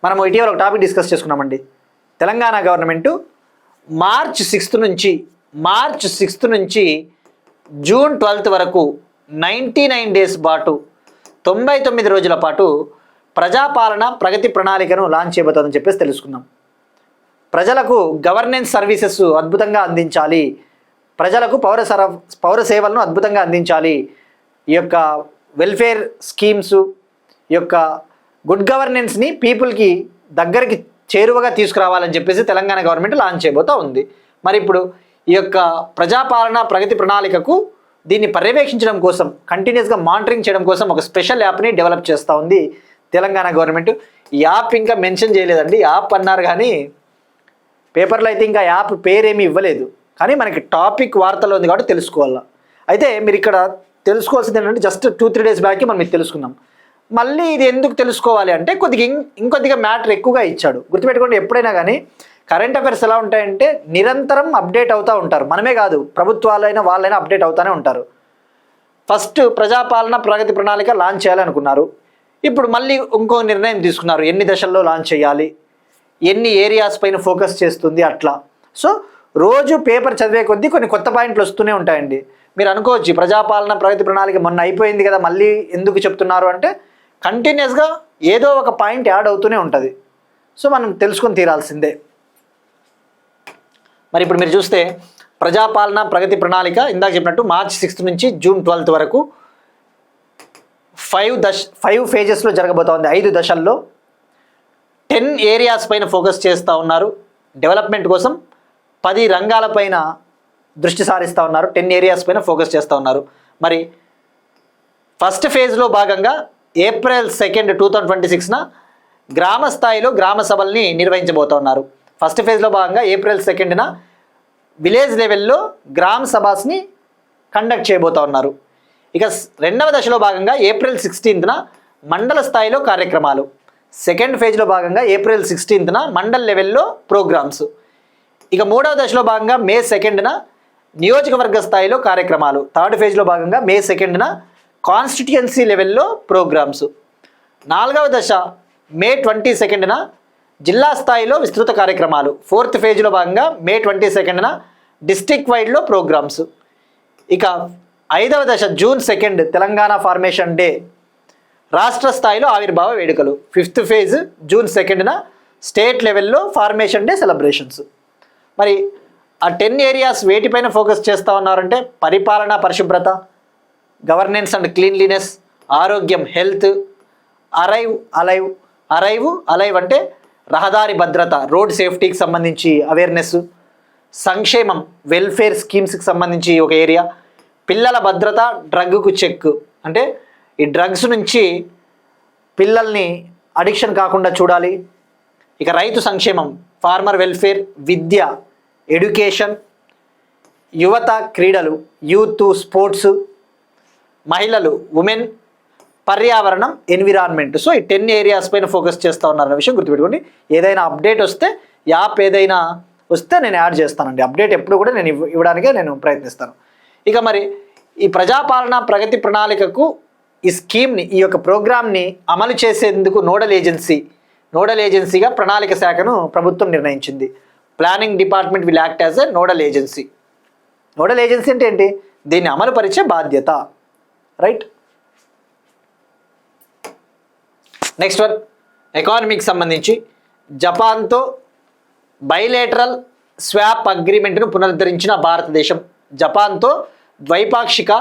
మనము ఇటీవల ఒక టాపిక్ డిస్కస్ చేసుకున్నామండి. తెలంగాణ గవర్నమెంటు మార్చ్ 6th నుంచి జూన్ 12th వరకు 99 డేస్ పాటు 99 రోజుల పాటు ప్రజాపాలన ప్రగతి ప్రణాళికను లాంచ్ చేయబోతుందని చెప్పేసి తెలుసుకుందాం. ప్రజలకు గవర్నెన్స్ సర్వీసెస్ అద్భుతంగా అందించాలి, ప్రజలకు పౌర సేవలను అద్భుతంగా అందించాలి, ఈ యొక్క వెల్ఫేర్ స్కీమ్స్, ఈ యొక్క గుడ్ గవర్నెన్స్ని పీపుల్కి దగ్గరికి చేరువగా తీసుకురావాలని చెప్పేసి తెలంగాణ గవర్నమెంట్ లాంచ్ చేయబోతూ ఉంది. మరి ఇప్పుడు ఈ యొక్క ప్రజాపాలన ప్రగతి ప్రణాళికకు దీన్ని పర్యవేక్షించడం కోసం, కంటిన్యూస్గా మానిటరింగ్ చేయడం కోసం ఒక స్పెషల్ యాప్ని డెవలప్ చేస్తూ ఉంది తెలంగాణ గవర్నమెంట్. ఈ యాప్ ఇంకా మెన్షన్ చేయలేదండి, యాప్ అన్నారు కానీ పేపర్లో అయితే ఇంకా యాప్ పేరేమీ ఇవ్వలేదు. కానీ మనకి టాపిక్ వార్తలో ఉంది కాబట్టి తెలుసుకోవాలా. అయితే మీరు ఇక్కడ తెలుసుకోవాల్సింది ఏంటంటే జస్ట్ 2-3 డేస్ బ్యాక్ మనం ఇది తెలుసుకున్నాం. మళ్ళీ ఇది ఎందుకు తెలుసుకోవాలి అంటే ఇంకొద్దిగా మ్యాటర్ ఎక్కువగా ఇచ్చాడు. గుర్తుపెట్టుకోండి, ఎప్పుడైనా కానీ కరెంట్ అఫైర్స్ ఎలా ఉంటాయంటే నిరంతరం అప్డేట్ అవుతూ ఉంటారు. మనమే కాదు, ప్రభుత్వాలైనా వాళ్ళైనా అప్డేట్ అవుతూనే ఉంటారు. ఫస్ట్ ప్రజాపాలన ప్రగతి ప్రణాళిక లాంచ్ చేయాలనుకున్నారు. ఇప్పుడు మళ్ళీ ఇంకో నిర్ణయం తీసుకున్నారు, ఎన్ని దశల్లో లాంచ్ చేయాలి, ఎన్ని ఏరియాస్ పైన ఫోకస్ చేస్తుంది అట్లా. సో రోజు పేపర్ చదివే కొద్దీ కొన్ని కొత్త పాయింట్లు వస్తూనే ఉంటాయండి. మీరు అనుకోవచ్చు ప్రజాపాలన ప్రగతి ప్రణాళిక మొన్న అయిపోయింది కదా మళ్ళీ ఎందుకు చెప్తున్నారు అంటే కంటిన్యూస్గా ఏదో ఒక పాయింట్ యాడ్ అవుతూనే ఉంటుంది. సో మనం తెలుసుకొని తీరాల్సిందే. మరి ఇప్పుడు మీరు చూస్తే ప్రజాపాలన ప్రగతి ప్రణాళిక ఇందాక చెప్పినట్టు మార్చ్ 6th నుంచి జూన్ 12th వరకు 5 ఫేజెస్లో జరగబోతోంది. 5 దశల్లో 10 ఏరియాస్ పైన ఫోకస్ చేస్తూ ఉన్నారు. డెవలప్మెంట్ కోసం 10 రంగాలపైన దృష్టి సారిస్తూ ఉన్నారు. 10 ఏరియాస్ పైన ఫోకస్ చేస్తూ ఉన్నారు. మరి ఫస్ట్ ఫేజ్లో భాగంగా ఏప్రిల్ 2, 2026న గ్రామ స్థాయిలో గ్రామ సభల్ని నిర్వహించబోతున్నారు. ఫస్ట్ ఫేజ్లో భాగంగా ఏప్రిల్ 2న విలేజ్ లెవెల్లో గ్రామ సభాస్ని కండక్ట్ చేయబోతూ ఉన్నారు. ఇక రెండవ దశలో భాగంగా ఏప్రిల్ 16న మండల స్థాయిలో కార్యక్రమాలు. సెకండ్ ఫేజ్లో భాగంగా ఏప్రిల్ 16న మండల్ లెవెల్లో ప్రోగ్రామ్స్. ఇక మూడవ దశలో భాగంగా మే 2న నియోజకవర్గ స్థాయిలో కార్యక్రమాలు. థర్డ్ ఫేజ్లో భాగంగా మే 2న కాన్స్టిట్యుయెన్సీ లెవెల్లో ప్రోగ్రామ్స్. నాలుగవ దశ మే 22న జిల్లా స్థాయిలో విస్తృత కార్యక్రమాలు. ఫోర్త్ ఫేజ్లో భాగంగా మే 22న డిస్ట్రిక్ట్ వైడ్లో ప్రోగ్రామ్స్. ఇక ఐదవ దశ జూన్ 2 తెలంగాణ ఫార్మేషన్ డే, రాష్ట్ర స్థాయిలో ఆవిర్భావ వేడుకలు. ఫిఫ్త్ ఫేజ్ జూన్ 2న స్టేట్ లెవెల్లో ఫార్మేషన్ డే సెలబ్రేషన్స్. మరి ఆ 10 ఏరియాస్ వేటిపైన ఫోకస్ చేస్తూ ఉన్నారంటే పరిపాలన పరిశుభ్రత, గవర్నెన్స్ అండ్ క్లీన్లీనెస్, ఆరోగ్యం హెల్త్, అరైవ్ అంటే రహదారి భద్రత రోడ్ సేఫ్టీకి సంబంధించి అవేర్నెస్, సంక్షేమం వెల్ఫేర్ స్కీమ్స్కి సంబంధించి ఒక ఏరియా, పిల్లల భద్రత డ్రగ్కు చెక్ అంటే ఈ డ్రగ్స్ నుంచి పిల్లల్ని అడిక్షన్ కాకుండా చూడాలి. ఇక రైతు సంక్షేమం ఫార్మర్ వెల్ఫేర్, విద్య ఎడ్యుకేషన్, యువత క్రీడలు యూత్ స్పోర్ట్స్, మహిళలు ఉమెన్, పర్యావరణం ఎన్విరాన్మెంట్. సో ఈ 10 ఏరియాస్ పైన ఫోకస్ చేస్తూ ఉన్నారన్న విషయం గుర్తుపెట్టుకోండి. ఏదైనా అప్డేట్ వస్తే యాప్ ఏదైనా వస్తే నేను యాడ్ చేస్తానండి. అప్డేట్ ఎప్పుడు కూడా నేను ఇవ్వడానికే నేను ప్రయత్నిస్తాను. ఇక మరి ఈ ప్రజాపాలన ప్రగతి ప్రణాళికకు ఈ స్కీమ్ని ఈ యొక్క ప్రోగ్రామ్ని అమలు చేసేందుకు నోడల్ ఏజెన్సీగా ప్రణాళిక శాఖను ప్రభుత్వం నిర్ణయించింది. Planning department will act as a nodal agency. Nodal agency అంటే ఏంటి? దీన్ని అమలు పరిచే బాధ్యత. రైట్. నెక్స్ట్ వన్ ఎకానమీకి సంబంధించి జపాన్తో బైలేటరల్ స్వాప్ అగ్రిమెంట్ను పునరుద్ధరించిన భారతదేశం. జపాన్తో ద్వైపాక్షిక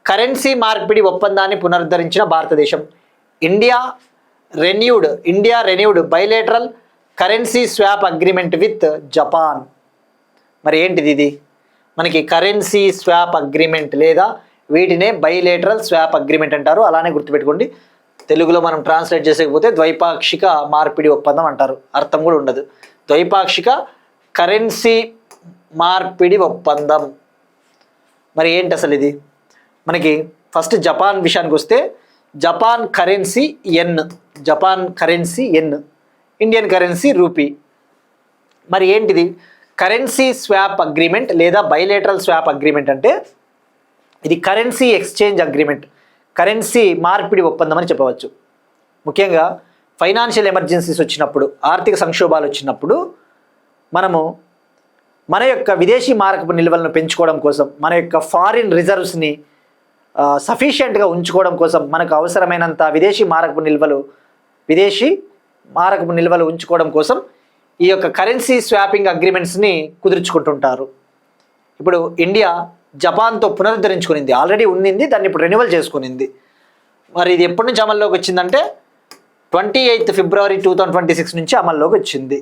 కరెన్సీ మార్పిడి ఒప్పందాన్ని పునరుద్ధరించిన భారతదేశం. India India renewed bilateral currency swap agreement with Japan. మరి ఏంటిది ఇది? మనకి కరెన్సీ స్వాప్ అగ్రిమెంట్ లేదా వీటినే బైలేటరల్ స్వాప్ అగ్రిమెంట్ అంటారు. అలానే గుర్తుపెట్టుకోండి, తెలుగులో మనం ట్రాన్స్లేట్ చేసేకపోతే ద్వైపాక్షిక మార్పిడి ఒప్పందం అంటారు, అర్థం కూడా ఉండదు. ద్వైపాక్షిక కరెన్సీ మార్పిడి ఒప్పందం. మరి ఏంటి అసలు ఇది? మనకి ఫస్ట్ జపాన్ విషయానికి వస్తే జపాన్ కరెన్సీ ఎన్, ఇండియన్ కరెన్సీ రూపీ. మరి ఏంటిది? కరెన్సీ స్వాప్ అగ్రిమెంట్ లేదా బైలేటరల్ స్వాప్ అగ్రిమెంట్ అంటే ఇది కరెన్సీ ఎక్స్చేంజ్ అగ్రిమెంట్, కరెన్సీ మార్పిడి ఒప్పందం అని చెప్పవచ్చు. ముఖ్యంగా ఫైనాన్షియల్ ఎమర్జెన్సీస్ వచ్చినప్పుడు, ఆర్థిక సంక్షోభాలు వచ్చినప్పుడు మనము మన యొక్క విదేశీ మారకపు నిల్వలను పెంచుకోవడం కోసం, మన యొక్క ఫారిన్ రిజర్వ్స్ని సఫిషియెంట్గా ఉంచుకోవడం కోసం, మనకు అవసరమైనంత విదేశీ మారకపు నిల్వలు ఉంచుకోవడం కోసం ఈ యొక్క కరెన్సీ స్వాపింగ్ అగ్రిమెంట్స్ని కుదుర్చుకుంటుంటారు. ఇప్పుడు ఇండియా జపాన్తో పునరుద్ధరించుకునింది, ఆల్రెడీ ఉన్నింది, దాన్ని ఇప్పుడు రెన్యువల్ చేసుకునింది. మరి ఇది ఎప్పటి నుంచి అమల్లోకి వచ్చిందంటే 28 ఫిబ్రవరి 2026 నుంచి అమల్లోకి వచ్చింది.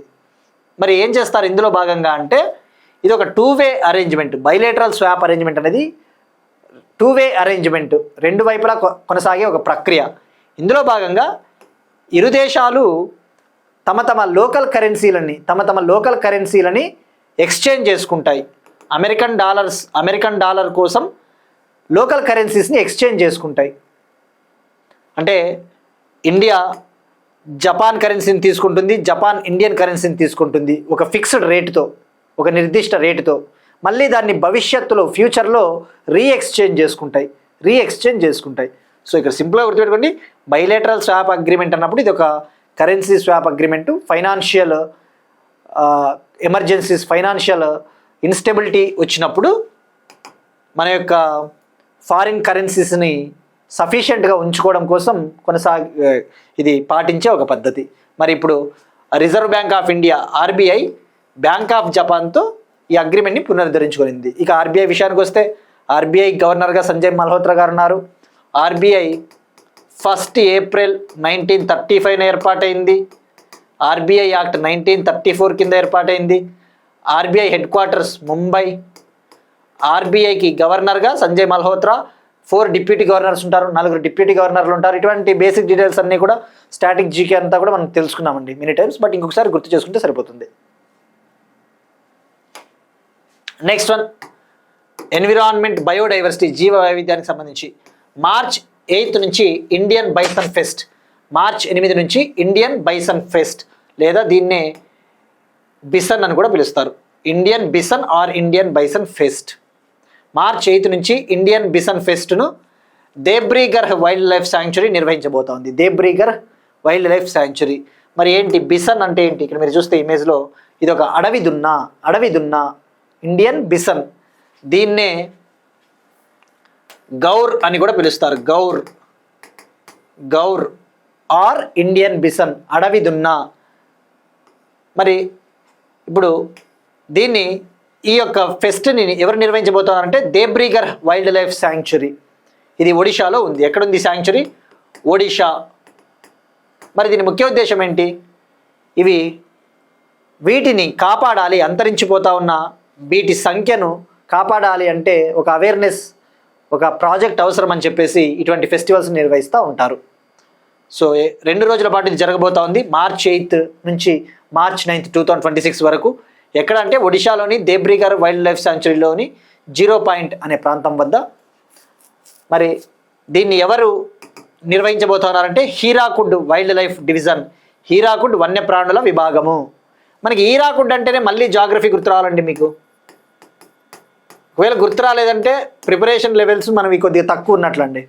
మరి ఏం చేస్తారు ఇందులో భాగంగా అంటే ఇది ఒక 2-వే అరేంజ్మెంట్. బైలేటరల్ స్వాప్ అరేంజ్మెంట్ అనేది 2-వే అరేంజ్మెంట్, రెండు వైపులా కొనసాగే ఒక ప్రక్రియ. ఇందులో భాగంగా ఇరు దేశాలు తమ లోకల్ కరెన్సీలని ఎక్స్చేంజ్ చేసుకుంటాయి. అమెరికన్ డాలర్ కోసం లోకల్ కరెన్సీస్ని ఎక్స్చేంజ్ చేసుకుంటాయి. అంటే ఇండియా జపాన్ కరెన్సీని తీసుకుంటుంది, జపాన్ ఇండియన్ కరెన్సీని తీసుకుంటుంది ఒక ఫిక్స్డ్ రేటుతో, ఒక నిర్దిష్ట రేటుతో. మళ్ళీ దాన్ని భవిష్యత్తులో ఫ్యూచర్లో రీఎక్స్చేంజ్ చేసుకుంటాయి. సో ఇక్కడ సింపుల్గా గుర్తుపెట్టుకోండి, బైలేటరల్ స్వాప్ అగ్రిమెంట్ అన్నప్పుడు ఇది ఒక currency swap agreement. Financial emergencies, financial instability వచ్చినప్పుడు మన యొక్క ఫారిన్ కరెన్సీస్ని సఫిషియెంట్గా ఉంచుకోవడం కోసం ఇది పాటించే ఒక పద్ధతి. మరి ఇప్పుడు reserve bank of India RBI bank of జపాన్తో ఈ అగ్రిమెంట్ని పునరుద్ధరించుకునింది. ఇక ఆర్బీఐ విషయానికి వస్తే ఆర్బీఐ గవర్నర్గా సంజయ్ మల్హోత్రా గారు ఉన్నారు. ఆర్బీఐ 1 ఏప్రిల్ 1935 ఏర్పాటైంది. ఆర్బీఐ యాక్ట్ 1934 కింద ఏర్పాటైంది. RBI headquarters Mumbai. ఆర్బీఐకి గవర్నర్గా సంజయ్ మల్హోత్రా, 4 డిప్యూటీ గవర్నర్స్ ఉంటారు, 4 డిప్యూటీ గవర్నర్లు ఉంటారు. ఇటువంటి బేసిక్ డీటెయిల్స్ అన్నీ కూడా స్టాటిక్ జీకే అంతా కూడా మనం తెలుసుకున్నామండి మెనీ టైమ్స్, బట్ ఇంకొకసారి గుర్తు చేసుకుంటే సరిపోతుంది. నెక్స్ట్ వన్, ఎన్విరాన్మెంట్ బయోడైవర్సిటీ, జీవ వైవిధ్యానికి సంబంధించి మార్చ్ 8 నుంచి ఇండియన్ బైసన్ ఫెస్ట్, మార్చ్ 8 నుంచి ఇండియన్ బైసన్ ఫెస్ట్ లేదా దీన్నే బిసన్ అని కూడా పిలుస్తారు. Indian bison or Indian bison fest. March 8 నుంచి ఇండియన్ బిసన్ ఫెస్ట్ను దేబ్రీగర్ వైల్డ్ లైఫ్ శాంక్చురీ నిర్వహించబోతోంది. Debrigarh wildlife sanctuary. మరి ఏంటి బిసన్ అంటే ఏంటి? ఇక్కడ మీరు చూస్తే ఇమేజ్లో ఇది ఒక అడవి దున్న ఇండియన్ బిసన్. దీన్నే గౌర్ అని కూడా పిలుస్తారు. గౌర్ ఆర్ ఇండియన్ బిసన్, అడవి దున్న. మరి ఇప్పుడు దీన్ని ఈ యొక్క ఫెస్ట్ని ఎవరు నిర్వహించబోతున్నారంటే దేబ్రీగర్ వైల్డ్ లైఫ్ శాంక్చురీ. ఇది ఒడిషాలో ఉంది. ఎక్కడుంది శాంక్చురీ? ఒడిషా. మరి దీని ముఖ్య ఉద్దేశం ఏంటి? వీటిని కాపాడాలి, అంతరించిపోతా ఉన్న వీటి సంఖ్యను కాపాడాలి అంటే ఒక అవేర్నెస్, ఒక ప్రాజెక్ట్ అవసరం అని చెప్పేసి ఇటువంటి ఫెస్టివల్స్ నిర్వహిస్తూ ఉంటారు. సో 2 రోజుల పాటు ఇది జరగబోతా ఉంది. మార్చ్ 8 నుంచి మార్చ్ 9, 2026 వరకు. ఎక్కడ అంటే ఒడిషాలోని దేబ్రీగర్ వైల్డ్ లైఫ్ శాంక్చురీలోని 0 పాయింట్ అనే ప్రాంతం వద్ద. మరి దీన్ని ఎవరు నిర్వహించబోతున్నారంటే Hirakud wildlife division, Hirakud వన్యప్రాణుల విభాగము. మనకి హీరాకుడ్ అంటేనే మళ్ళీ జాగ్రఫీ గుర్తు రావాలండి మీకు. ఒకవేళ గుర్తు రాలేదంటే ప్రిపరేషన్ లెవెల్స్ మనవి కొద్దిగా తక్కువ ఉన్నట్లండి.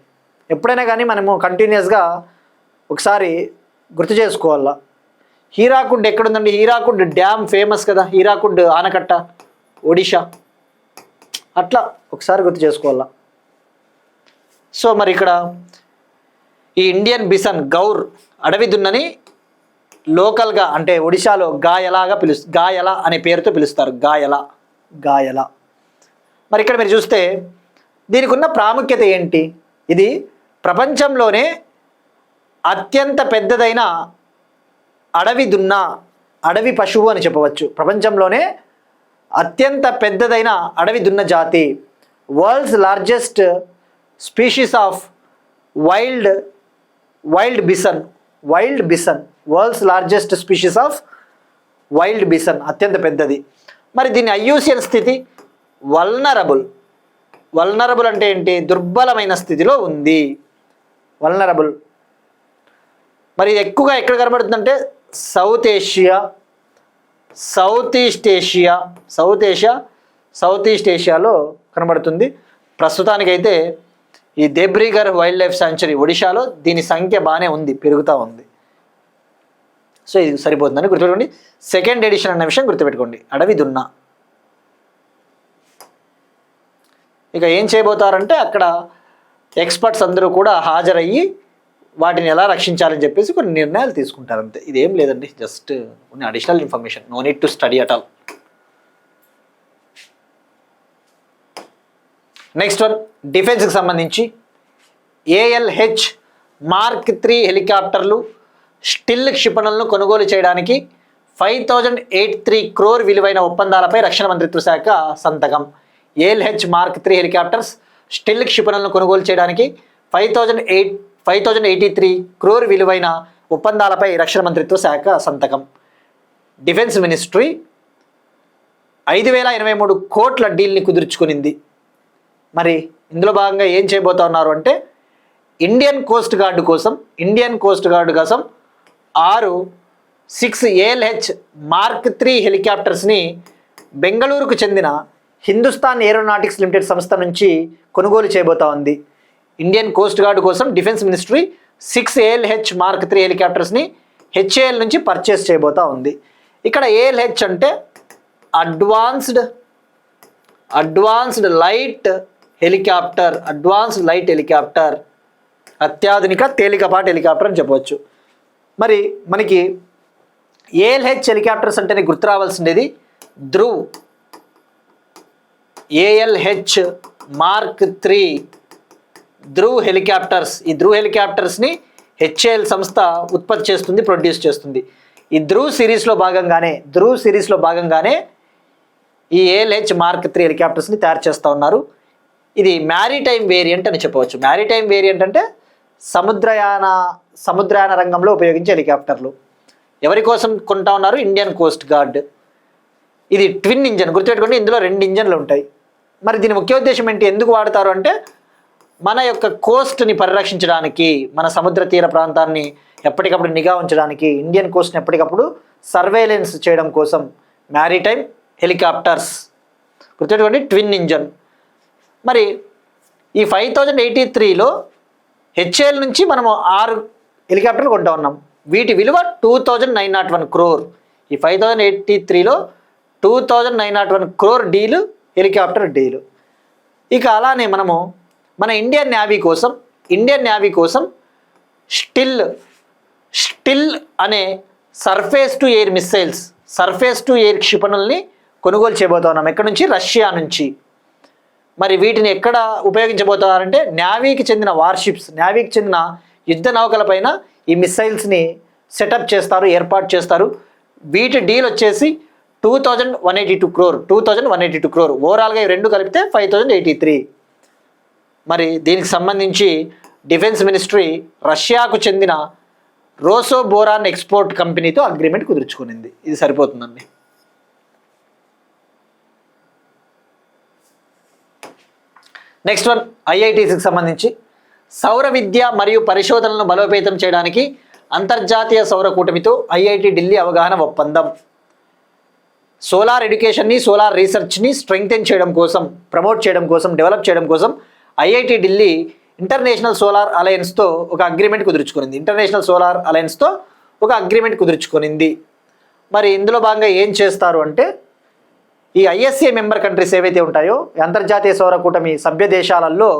ఎప్పుడైనా కానీ మనము కంటిన్యూస్గా ఒకసారి గుర్తు చేసుకోవాలా. హీరాకుడ్ ఎక్కడుందండి? హీరాకుడ్ డ్యామ్ ఫేమస్ కదా, హీరాకుడ్ ఆనకట్ట, ఒడిషా. అట్లా ఒకసారి గుర్తు చేసుకోవాలా. సో మరి ఇక్కడ ఈ ఇండియన్ బిసన్ గౌర్ అడవి దున్నని లోకల్గా అంటే ఒడిశాలో గాయల అనే పేరుతో పిలుస్తారు. గాయల. మరి ఇక్కడ మీరు చూస్తే దీనికి ఉన్న ప్రాముఖ్యత ఏంటి? ఇది ప్రపంచంలోనే అత్యంత పెద్దదైన అడవి దున్న అడవి పశువు అని చెప్పవచ్చు. ప్రపంచంలోనే అత్యంత పెద్దదైన అడవి దున్న జాతి. World's largest species of wild bison. World's largest species of wild bison, అత్యంత పెద్దది. మరి దీని ఐయుసిఎన్ స్థితి వల్నరబుల్ అంటే ఏంటి? దుర్బలమైన స్థితిలో ఉంది. వల్నరబుల్. మరి ఇది ఎక్కువగా ఎక్కడ కనబడుతుందంటే సౌత్ ఈస్ట్ ఏషియాలో కనబడుతుంది. ప్రస్తుతానికైతే ఈ దేబ్రీగర్ వైల్డ్ లైఫ్ సాంచురీ ఒడిశాలో దీని సంఖ్య బాగానే ఉంది, పెరుగుతూ ఉంది. సో ఇది సరిపోతుందని గుర్తుపెట్టుకోండి. సెకండ్ ఎడిషన్ అన్న విషయం గుర్తుపెట్టుకోండి. అడవి దున్న. ఇక ఏం చేయబోతారంటే అక్కడ ఎక్స్పర్ట్స్ అందరూ కూడా హాజరయ్యి వాటిని ఎలా రక్షించాలని చెప్పేసి కొన్ని నిర్ణయాలు తీసుకుంటారు అంతే. ఇదేం లేదండి, జస్ట్ కొన్ని additional information. No need to study at all. Next one, డిఫెన్స్కి సంబంధించి ALH Mark III హెలికాప్టర్లు స్టిల్ క్షిపణులను కొనుగోలు చేయడానికి 5083 crore విలువైన ఒప్పందాలపై రక్షణ మంత్రిత్వ శాఖ సంతకం. ALH Mark III హెలికాప్టర్స్ స్టిల్ క్షిపణులను కొనుగోలు చేయడానికి 5083 crore విలువైన ఒప్పందాలపై రక్షణ మంత్రిత్వ శాఖ సంతకం. డిఫెన్స్ మినిస్ట్రీ 5083 కోట్ల డీల్ని కుదుర్చుకునింది. మరి ఇందులో భాగంగా ఏం చేయబోతా ఉన్నారు అంటే ఇండియన్ కోస్ట్ గార్డు కోసం 6 ALH Mark III హెలికాప్టర్స్ని బెంగళూరుకు చెందిన హిందుస్థాన్ ఏరోనాటిక్స్ లిమిటెడ్ సంస్థ నుంచి కొనుగోలు చేయబోతా ఉంది. ఇండియన్ కోస్ట్ గార్డు కోసం defence ministry 6 ALH Mark III హెలికాప్టర్స్ని HAL నుంచి పర్చేస్ చేయబోతా ఉంది. ఇక్కడ ALH అంటే అడ్వాన్స్డ్ లైట్ హెలికాప్టర్, అత్యాధునిక తేలికపాటి హెలికాప్టర్ అని చెప్పవచ్చు. మరి మనకి ALH హెలికాప్టర్స్ అంటేనే గుర్తు రావాల్సిండేది Dhruv. ALH Mark III Dhruv helicopters. ఈ ధ్రువ్ హెలికాప్టర్స్ని HAL సంస్థ ఉత్పత్తి చేస్తుంది, ప్రొడ్యూస్ చేస్తుంది. ఈ ధ్రువ్ సిరీస్లో భాగంగానే ఈ ALH Mark III హెలికాప్టర్స్ని తయారు చేస్తూ ఉన్నారు. ఇది మ్యారిటైమ్ వేరియంట్ అని చెప్పవచ్చు. మ్యారిటైమ్ వేరియంట్ అంటే సముద్రయాన రంగంలో ఉపయోగించే హెలికాప్టర్లు. ఎవరి కోసం కొంటా ఉన్నారు? Indian coast guard. ఇది ట్విన్ ఇంజన్, గుర్తుపెట్టుకోండి. ఇందులో 2 ఇంజన్లు ఉంటాయి. మరి దీని ముఖ్య ఉద్దేశం ఏంటి, ఎందుకు వాడతారు అంటే మన యొక్క కోస్ట్ని పరిరక్షించడానికి, మన సముద్ర తీర ప్రాంతాన్ని ఎప్పటికప్పుడు నిఘా ఉంచడానికి, ఇండియన్ కోస్ట్ని ఎప్పటికప్పుడు సర్వేలెన్స్ చేయడం కోసం మ్యారిటైమ్ హెలికాప్టర్స్. గుర్తుపెట్టుకోండి, ట్విన్ ఇంజన్. మరి ఈ 5083లో HAL నుంచి మనము 6 హెలికాప్టర్లు కొంటా ఉన్నాం. వీటి విలువ 2901 crore. ఈ 5083లో 2901 crore డీలు, హెలికాప్టర్ డీలు. ఇక అలానే మనము మన ఇండియన్ నేవీ కోసం స్టిల్ అనే సర్ఫేస్ టు ఎయిర్ క్షిపణుల్ని కొనుగోలు చేయబోతా ఉన్నాం. ఎక్కడి నుంచి? రష్యా నుంచి. మరి వీటిని ఎక్కడ ఉపయోగించబోతున్నారంటే నేవీకి చెందిన నేవీకి చెందిన యుద్ధ నౌకలపైన ఈ మిసైల్స్ని సెటప్ చేస్తారు, ఏర్పాటు చేస్తారు. వీటి డీల్ వచ్చేసి 2182 crore. ఓవరాల్గా ఈ రెండు కలిపితే 5083. మరి దీనికి సంబంధించి డిఫెన్స్ మినిస్ట్రీ రష్యాకు చెందిన రోసోబోరాన్ ఎక్స్పోర్ట్ కంపెనీతో అగ్రిమెంట్ కుదుర్చుకునింది. ఇది సరిపోతుందండి. నెక్స్ట్ వన్, IITస్కి సంబంధించి సౌర విద్య మరియు పరిశోధనలను బలోపేతం చేయడానికి అంతర్జాతీయ సౌర కూటమితో IIT ఢిల్లీ అవగాహన ఒప్పందం. సోలార్ ఎడ్యుకేషన్ని, సోలార్ రీసెర్చ్ని స్ట్రెంగ్తెన్ చేయడం కోసం, ప్రమోట్ చేయడం కోసం, డెవలప్ చేయడం కోసం IIT ఢిల్లీ ఇంటర్నేషనల్ సోలార్ అలయన్స్తో ఒక అగ్రిమెంట్ కుదుర్చుకునింది. మరి ఇందులో భాగంగా ఏం చేస్తారు అంటే ఈ ISA మెంబర్ కంట్రీస్ ఏవైతే ఉంటాయో, అంతర్జాతీయ సౌర కూటమి సభ్య దేశాలలో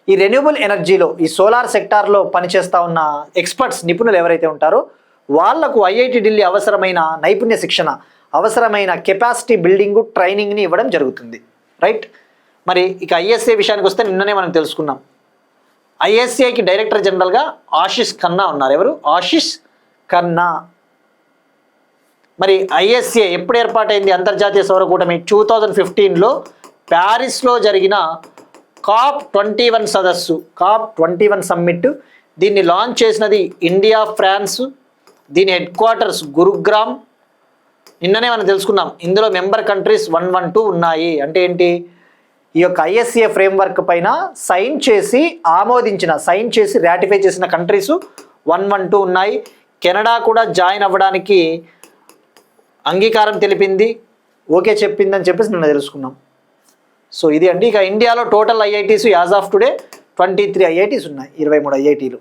ఈ రెన్యూబుల్ ఎనర్జీలో, ఈ సోలార్ సెక్టార్లో పనిచేస్తూ ఉన్న ఎక్స్పర్ట్స్, నిపుణులు ఎవరైతే ఉంటారో వాళ్లకు IIT ఢిల్లీ అవసరమైన నైపుణ్య శిక్షణ, అవసరమైన కెపాసిటీ బిల్డింగ్, ట్రైనింగ్ని ఇవ్వడం జరుగుతుంది. రైట్. మరి ఇక ISA విషయానికి వస్తే నిన్ననే మనం తెలుసుకున్నాం. ఐఎస్ఏకి డైరెక్టర్ జనరల్గా ఆశిష్ ఖన్నా ఉన్నారు. ఎవరు? ఆశిష్ ఖన్నా. మరి ఐఎస్ఏ ఎప్పుడు ఏర్పాటైంది? అంతర్జాతీయ సౌర కూటమి 2015లో ప్యారిస్లో జరిగిన COP21 సదస్సు, COP21 సమ్మిట్. దీన్ని లాంచ్ చేసినది ఇండియా, ఫ్రాన్స్. దీని హెడ్ క్వార్టర్స్ గురుగ్రామ్. నిన్ననే మనం తెలుసుకున్నాం, ఇందులో మెంబర్ కంట్రీస్ 112 ఉన్నాయి. అంటే ఏంటి? ఈ యొక్క ఐఎస్ఏ ఫ్రేమ్వర్క్ పైన సైన్ చేసి రాటిఫై చేసిన కంట్రీస్ 112 ఉన్నాయి. కెనడా కూడా జాయిన్ అవ్వడానికి అంగీకారం తెలిపింది, ఓకే చెప్పిందని చెప్పేసి నిన్న తెలుసుకున్నాం. సో ఇది అండి. ఇక ఇండియాలో total IITs as of today 23 IITs ఉన్నాయి, 23 ఐఐటీలు.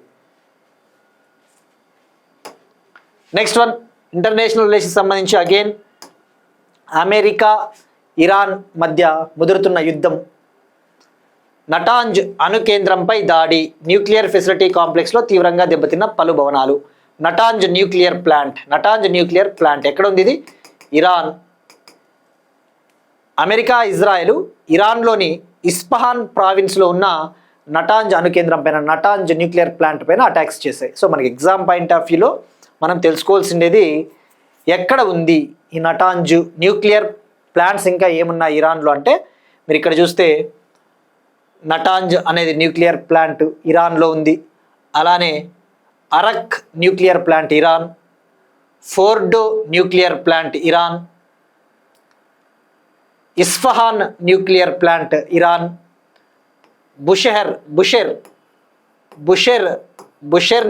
నెక్స్ట్ వన్, ఇంటర్నేషనల్ రిలేషన్స్ సంబంధించి అగైన్ అమెరికా ఇరాన్ మధ్య ముదురుతున్న యుద్ధం. నటాంజ్ అణు కేంద్రంపై దాడి, న్యూక్లియర్ ఫెసిలిటీ కాంప్లెక్స్లో తీవ్రంగా దెబ్బతిన్న పలు భవనాలు. నటాంజ్ న్యూక్లియర్ ప్లాంట్ ఎక్కడ ఉంది? ఇది ఇరాన్. అమెరికా, ఇజ్రాయెల్ ఇరాన్లోని ఇస్ఫహాన్ ప్రావిన్స్లో ఉన్న నటాంజ్ అణు కేంద్రం పైన, నటాంజ్ న్యూక్లియర్ ప్లాంట్ పైన అటాక్స్ చేశాయి. సో మనకి ఎగ్జామ్ పాయింట్ ఆఫ్ వ్యూలో మనం తెలుసుకోవాల్సిండేది ఎక్కడ ఉంది ఈ నటాంజ్ న్యూక్లియర్ ప్లాంట్స్, ఇంకా ఏమున్నాయి ఇరాన్లో అంటే, మీరు ఇక్కడ చూస్తే నటాంజ్ అనేది న్యూక్లియర్ ప్లాంట్ ఇరాన్లో ఉంది. అలానే Arak nuclear plant Iran, Fordow nuclear plant Iran, Isfahan nuclear plant Iran, Bushehr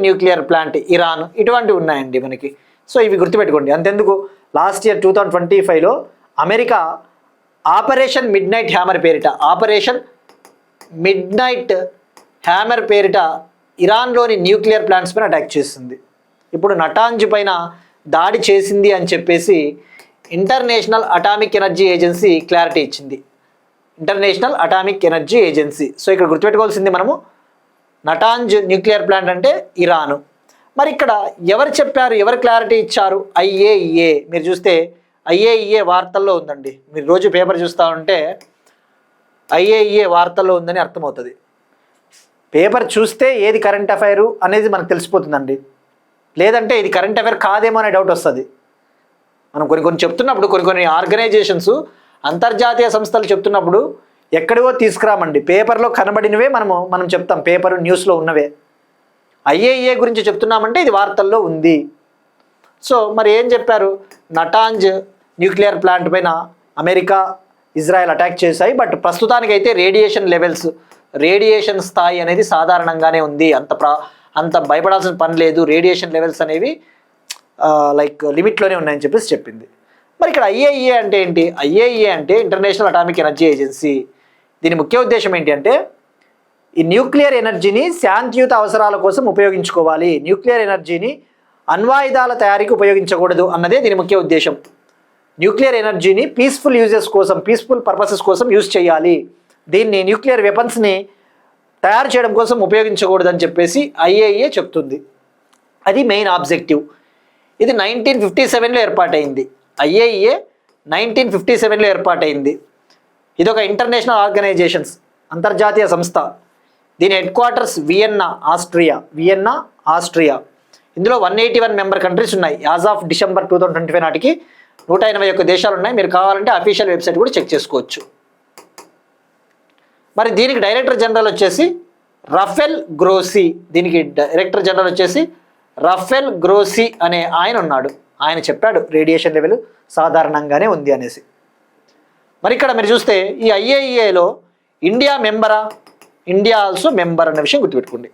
nuclear plant Iran, ఇటువంటివి ఉన్నాయండి మనకి. సో ఇవి గుర్తుపెట్టుకోండి. అంతెందుకు, లాస్ట్ ఇయర్ 2025లో America operation midnight hammer పేరిట ఇరాన్లోని న్యూక్లియర్ ప్లాంట్స్ పైన అటాక్ చేసింది. ఇప్పుడు నటాంజ్ పైన దాడి చేసింది అని చెప్పేసి international atomic energy agency clarity ఇచ్చింది. సో ఇక్కడ గుర్తుపెట్టుకోవాల్సింది మనము, నటాంజ్ న్యూక్లియర్ ప్లాంట్ అంటే ఇరాను. మరి ఇక్కడ ఎవరు చెప్పారు, ఎవరు క్లారిటీ ఇచ్చారు? ఐఏఈఏ. మీరు చూస్తే ఐఏఈఏ వార్తల్లో ఉందండి. మీరు రోజు పేపర్ చూస్తూ ఉంటే ఐఏఈఏ వార్తల్లో ఉందని అర్థమవుతుంది. పేపర్ చూస్తే ఏది కరెంట్ అఫైరు అనేది మనకు తెలిసిపోతుందండి. లేదంటే ఇది కరెంట్ అఫైర్ కాదేమో అనే డౌట్ వస్తుంది. మనం కొన్ని చెప్తున్నప్పుడు, కొన్ని ఆర్గనైజేషన్స్, అంతర్జాతీయ సంస్థలు చెప్తున్నప్పుడు ఎక్కడివో తీసుకురామండి. పేపర్లో కనబడినవే మనం చెప్తాం, పేపర్ న్యూస్లో ఉన్నవే. ఐఏఈఏ గురించి చెప్తున్నామంటే ఇది వార్తల్లో ఉంది. సో మరి ఏం చెప్పారు? నటాంజ్ న్యూక్లియర్ ప్లాంట్ పైన అమెరికా, ఇజ్రాయెల్ అటాక్ చేశాయి. బట్ ప్రస్తుతానికైతే రేడియేషన్ స్థాయి అనేది సాధారణంగానే ఉంది. అంత భయపడాల్సిన పని లేదు. రేడియేషన్ లెవెల్స్ అనేవి లిమిట్లోనే ఉన్నాయని చెప్పేసి చెప్పింది. మరి ఇక్కడ ఐఏఈఏ అంటే ఏంటి? ఐఏఈఏ అంటే ఇంటర్నేషనల్ అటామిక్ ఎనర్జీ ఏజెన్సీ. దీని ముఖ్య ఉద్దేశం ఏంటి అంటే, ఈ న్యూక్లియర్ ఎనర్జీని శాంతియుత అవసరాల కోసం ఉపయోగించుకోవాలి, న్యూక్లియర్ ఎనర్జీని అణ్వాయుధాల తయారీకి ఉపయోగించకూడదు అన్నదే దీని ముఖ్య ఉద్దేశం. న్యూక్లియర్ ఎనర్జీని పీస్ఫుల్ పర్పసెస్ కోసం యూజ్ చేయాలి. దీన్ని న్యూక్లియర్ వెపన్స్ని తయారు చేయడం కోసం ఉపయోగించకూడదు అని చెప్పేసి ఐఏఈఏ చెప్తుంది. అది మెయిన్ ఆబ్జెక్టివ్. ఇది 1957లో ఏర్పాటైంది. ఐఏఈఏ 1957లో ఏర్పాటైంది. ఇదొక ఇంటర్నేషనల్ ఆర్గనైజేషన్స్, అంతర్జాతీయ సంస్థ. దీని హెడ్ క్వార్టర్స్ వియన్నా, ఆస్ట్రియా. ఇందులో 181 మెంబర్ కంట్రీస్ ఉన్నాయి. యాజ్ ఆఫ్ డిసెంబర్ 2025 నాటికి 181 దేశాలు ఉన్నాయి. మీరు కావాలంటే అఫీషియల్ వెబ్సైట్ కూడా చెక్ చేసుకోవచ్చు. మరి దీనికి డైరెక్టర్ జనరల్ వచ్చేసి రఫెల్ గ్రోసీ అనే ఆయన ఉన్నాడు. ఆయన చెప్పాడు రేడియేషన్ లెవెల్ సాధారణంగానే ఉంది అనేసి. మరి ఇక్కడ మీరు చూస్తే ఈ ఐఏఈఏలో ఇండియా ఆల్సో మెంబర్ అన్న విషయం గుర్తుపెట్టుకోండి.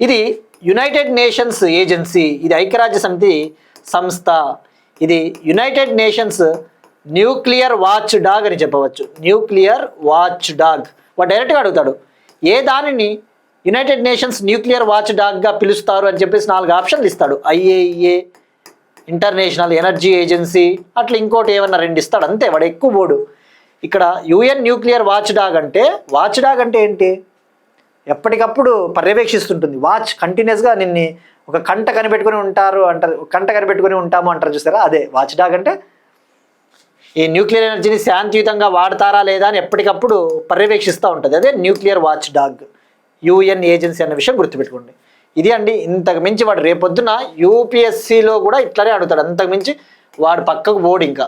ఇది యునైటెడ్ నేషన్స్ ఏజెన్సీ, ఇది ఐక్యరాజ్య సమితి సంస్థ. ఇది United nations nuclear watch dog అని చెప్పవచ్చు. వాడు డైరెక్ట్గా అడుగుతాడు, ఏ దానిని యునైటెడ్ నేషన్స్ న్యూక్లియర్ వాచ్ డాగ్గా పిలుస్తారు అని చెప్పేసి 4 ఆప్షన్లు ఇస్తాడు. ఐఏఈఏ, ఇంటర్నేషనల్ ఎనర్జీ ఏజెన్సీ, అట్లా ఇంకోటి ఏమన్నా 2 ఇస్తాడు అంతే. వాడు ఎక్కువ బోర్డు. ఇక్కడ యుఎన్ న్యూక్లియర్ వాచ్ డాగ్ అంటే ఏంటి? ఎప్పటికప్పుడు పర్యవేక్షిస్తుంటుంది. వాచ్ కంటిన్యూస్గా నిన్ను ఒక కంట కనిపెట్టుకుని ఉంటాము అంటారు చూస్తారా, అదే వాచ్ డాగ్ అంటే. ఈ న్యూక్లియర్ ఎనర్జీని శాంతియుతంగా వాడతారా లేదా అని ఎప్పటికప్పుడు పర్యవేక్షిస్తూ ఉంటుంది. అదే nuclear watch dog. UN agency అన్న విషయం గుర్తుపెట్టుకోండి. ఇది అండి. ఇంతకు మించి వాడు రేపొద్దున యూపీఎస్సీలో కూడా ఇట్లానే అడుగుతాడు. అంతకు మించి వాడు పక్కకు పోడు. ఇంకా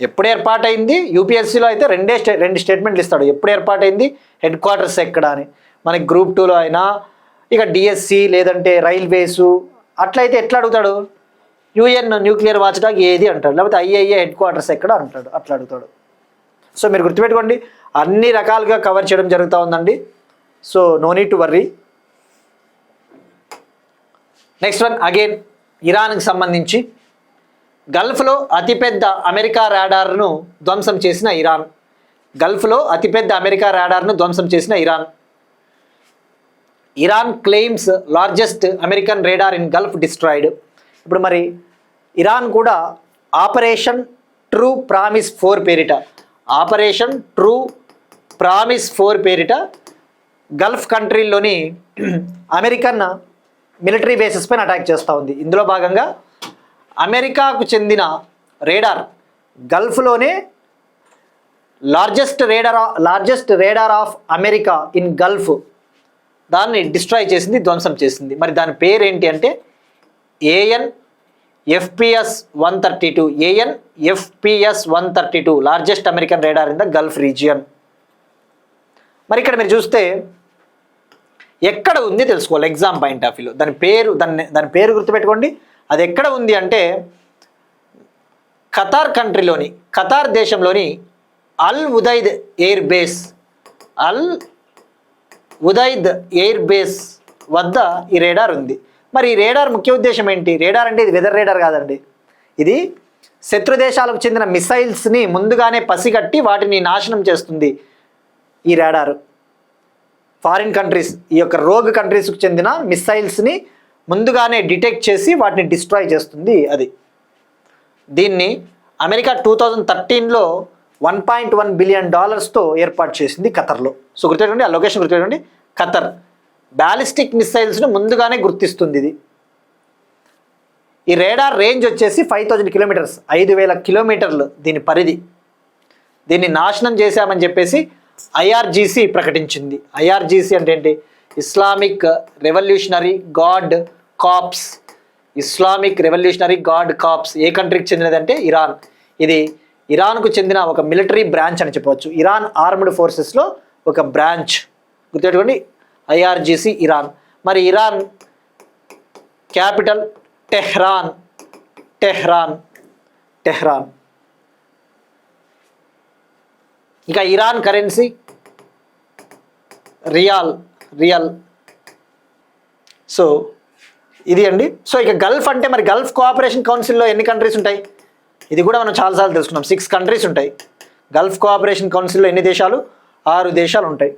ఎప్పుడు ఏర్పాటైంది యూపీఎస్సీలో అయితే రెండు స్టేట్మెంట్లు ఇస్తాడు. ఎప్పుడు ఏర్పాటైంది, హెడ్ క్వార్టర్స్ ఎక్కడ అని. మనకి గ్రూప్ 2లో అయినా ఇక డిఎస్సి లేదంటే రైల్వేసు అట్లయితే ఎట్లా అడుగుతాడు, యుఎన్ న్యూక్లియర్ వాచ్ డాగ్ ఏది అంటాడు, లేకపోతే ఐఏఏ హెడ్ క్వార్టర్స్ ఎక్కడ అంటాడు, అట్లా అడుగుతాడు. సో మీరు గుర్తుపెట్టుకోండి, అన్ని రకాలుగా కవర్ చేయడం జరుగుతూ ఉందండి. So no need to worry. Next one again ఇరాన్కి సంబంధించి. గల్ఫ్లో అతిపెద్ద అమెరికా రాడార్ను ధ్వంసం చేసిన ఇరాన్. గల్ఫ్లో అతిపెద్ద అమెరికా రాడార్ను ధ్వంసం చేసిన Iran. Iran claims largest American radar in Gulf destroyed. ఇప్పుడు మరి ఇరాన్ కూడా ఆపరేషన్ ట్రూ ప్రామిస్ 4 పేరిట, ఆపరేషన్ ట్రూ ప్రామిస్ 4 పేరిట గల్ఫ్ కంట్రీల్లోని అమెరికన్ మిలిటరీ బేసెస్ పైన అటాక్ చేస్తూ ఉంది. ఇందులో భాగంగా అమెరికాకు చెందిన రేడార్, గల్ఫ్లోనే largest radar of America in gulf, దాన్ని డిస్ట్రాయ్ చేసింది, ధ్వంసం చేసింది. మరి దాని పేరు ఏంటి అంటే AN/FPS 132. AN/FPS 132 largest American radar in the Gulf region. మరి ఇక్కడ మీరు చూస్తే ఎక్కడ ఉంది తెలుసుకోవాలి ఎగ్జామ్ పాయింట్ ఆఫ్ వ్యూలో. దాని పేరు గుర్తుపెట్టుకోండి. అది ఎక్కడ ఉంది అంటే ఖతార్ దేశంలోని అల్ ఉదైద్ ఎయిర్ బేస్ వద్ద ఈ రేడార్ ఉంది. మరి ఈ రేడార్ ముఖ్య ఉద్దేశం ఏంటి? రేడార్ అంటే ఇది వెదర్ రేడార్ కాదండి. ఇది శత్రు దేశాలకు చెందిన మిసైల్స్ని ముందుగానే పసిగట్టి వాటిని నాశనం చేస్తుంది ఈ రేడార్. ఫారిన్ కంట్రీస్, ఈ యొక్క రోగ్ కంట్రీస్కి చెందిన మిసైల్స్ని ముందుగానే డిటెక్ట్ చేసి వాటిని డిస్ట్రాయ్ చేస్తుంది అది. దీన్ని అమెరికా 2013లో $1.1 బిలియన్ ఏర్పాటు చేసింది ఖతర్లో. సో గుర్తుపెట్టుకోండి, ఆ లొకేషన్ గుర్తుపెట్టుకోండి, ఖతర్. బ్యాలిస్టిక్ మిసైల్స్ను ముందుగానే గుర్తిస్తుంది ఇది. ఈ రేడార్ రేంజ్ వచ్చేసి 5000 కిలోమీటర్స్, 5000 కిలోమీటర్లు దీని పరిధి. దీన్ని నాశనం చేశామని చెప్పేసి IRGC ప్రకటించింది. IRGC అంటే ఏంటి? Islamic revolutionary guard corps. Islamic revolutionary guard corps ఏ కంట్రీకి చెందినదంటే ఇరాన్. ఇది ఇరాన్కు చెందిన ఒక మిలిటరీ బ్రాంచ్ అని చెప్పవచ్చు. ఇరాన్ ఆర్మ్డ్ ఫోర్సెస్లో ఒక బ్రాంచ్. గుర్తుపెట్టుకోండి, IRGC ఇరాన్. మరి ఇరాన్ క్యాపిటల్ టెహ్రాన్. ఇక ఇరాన్ కరెన్సీ రియల్. సో ఇది అండి. సో ఇక గల్ఫ్ అంటే మరి గల్ఫ్ కోఆపరేషన్ కౌన్సిల్లో ఎన్ని కంట్రీస్ ఉంటాయి? ఇది కూడా మనం చాలాసార్లు తెలుసుకున్నాం. 6 కంట్రీస్ ఉంటాయి. గల్ఫ్ కోఆపరేషన్ కౌన్సిల్లో ఎన్ని దేశాలు? 6 దేశాలు ఉంటాయి.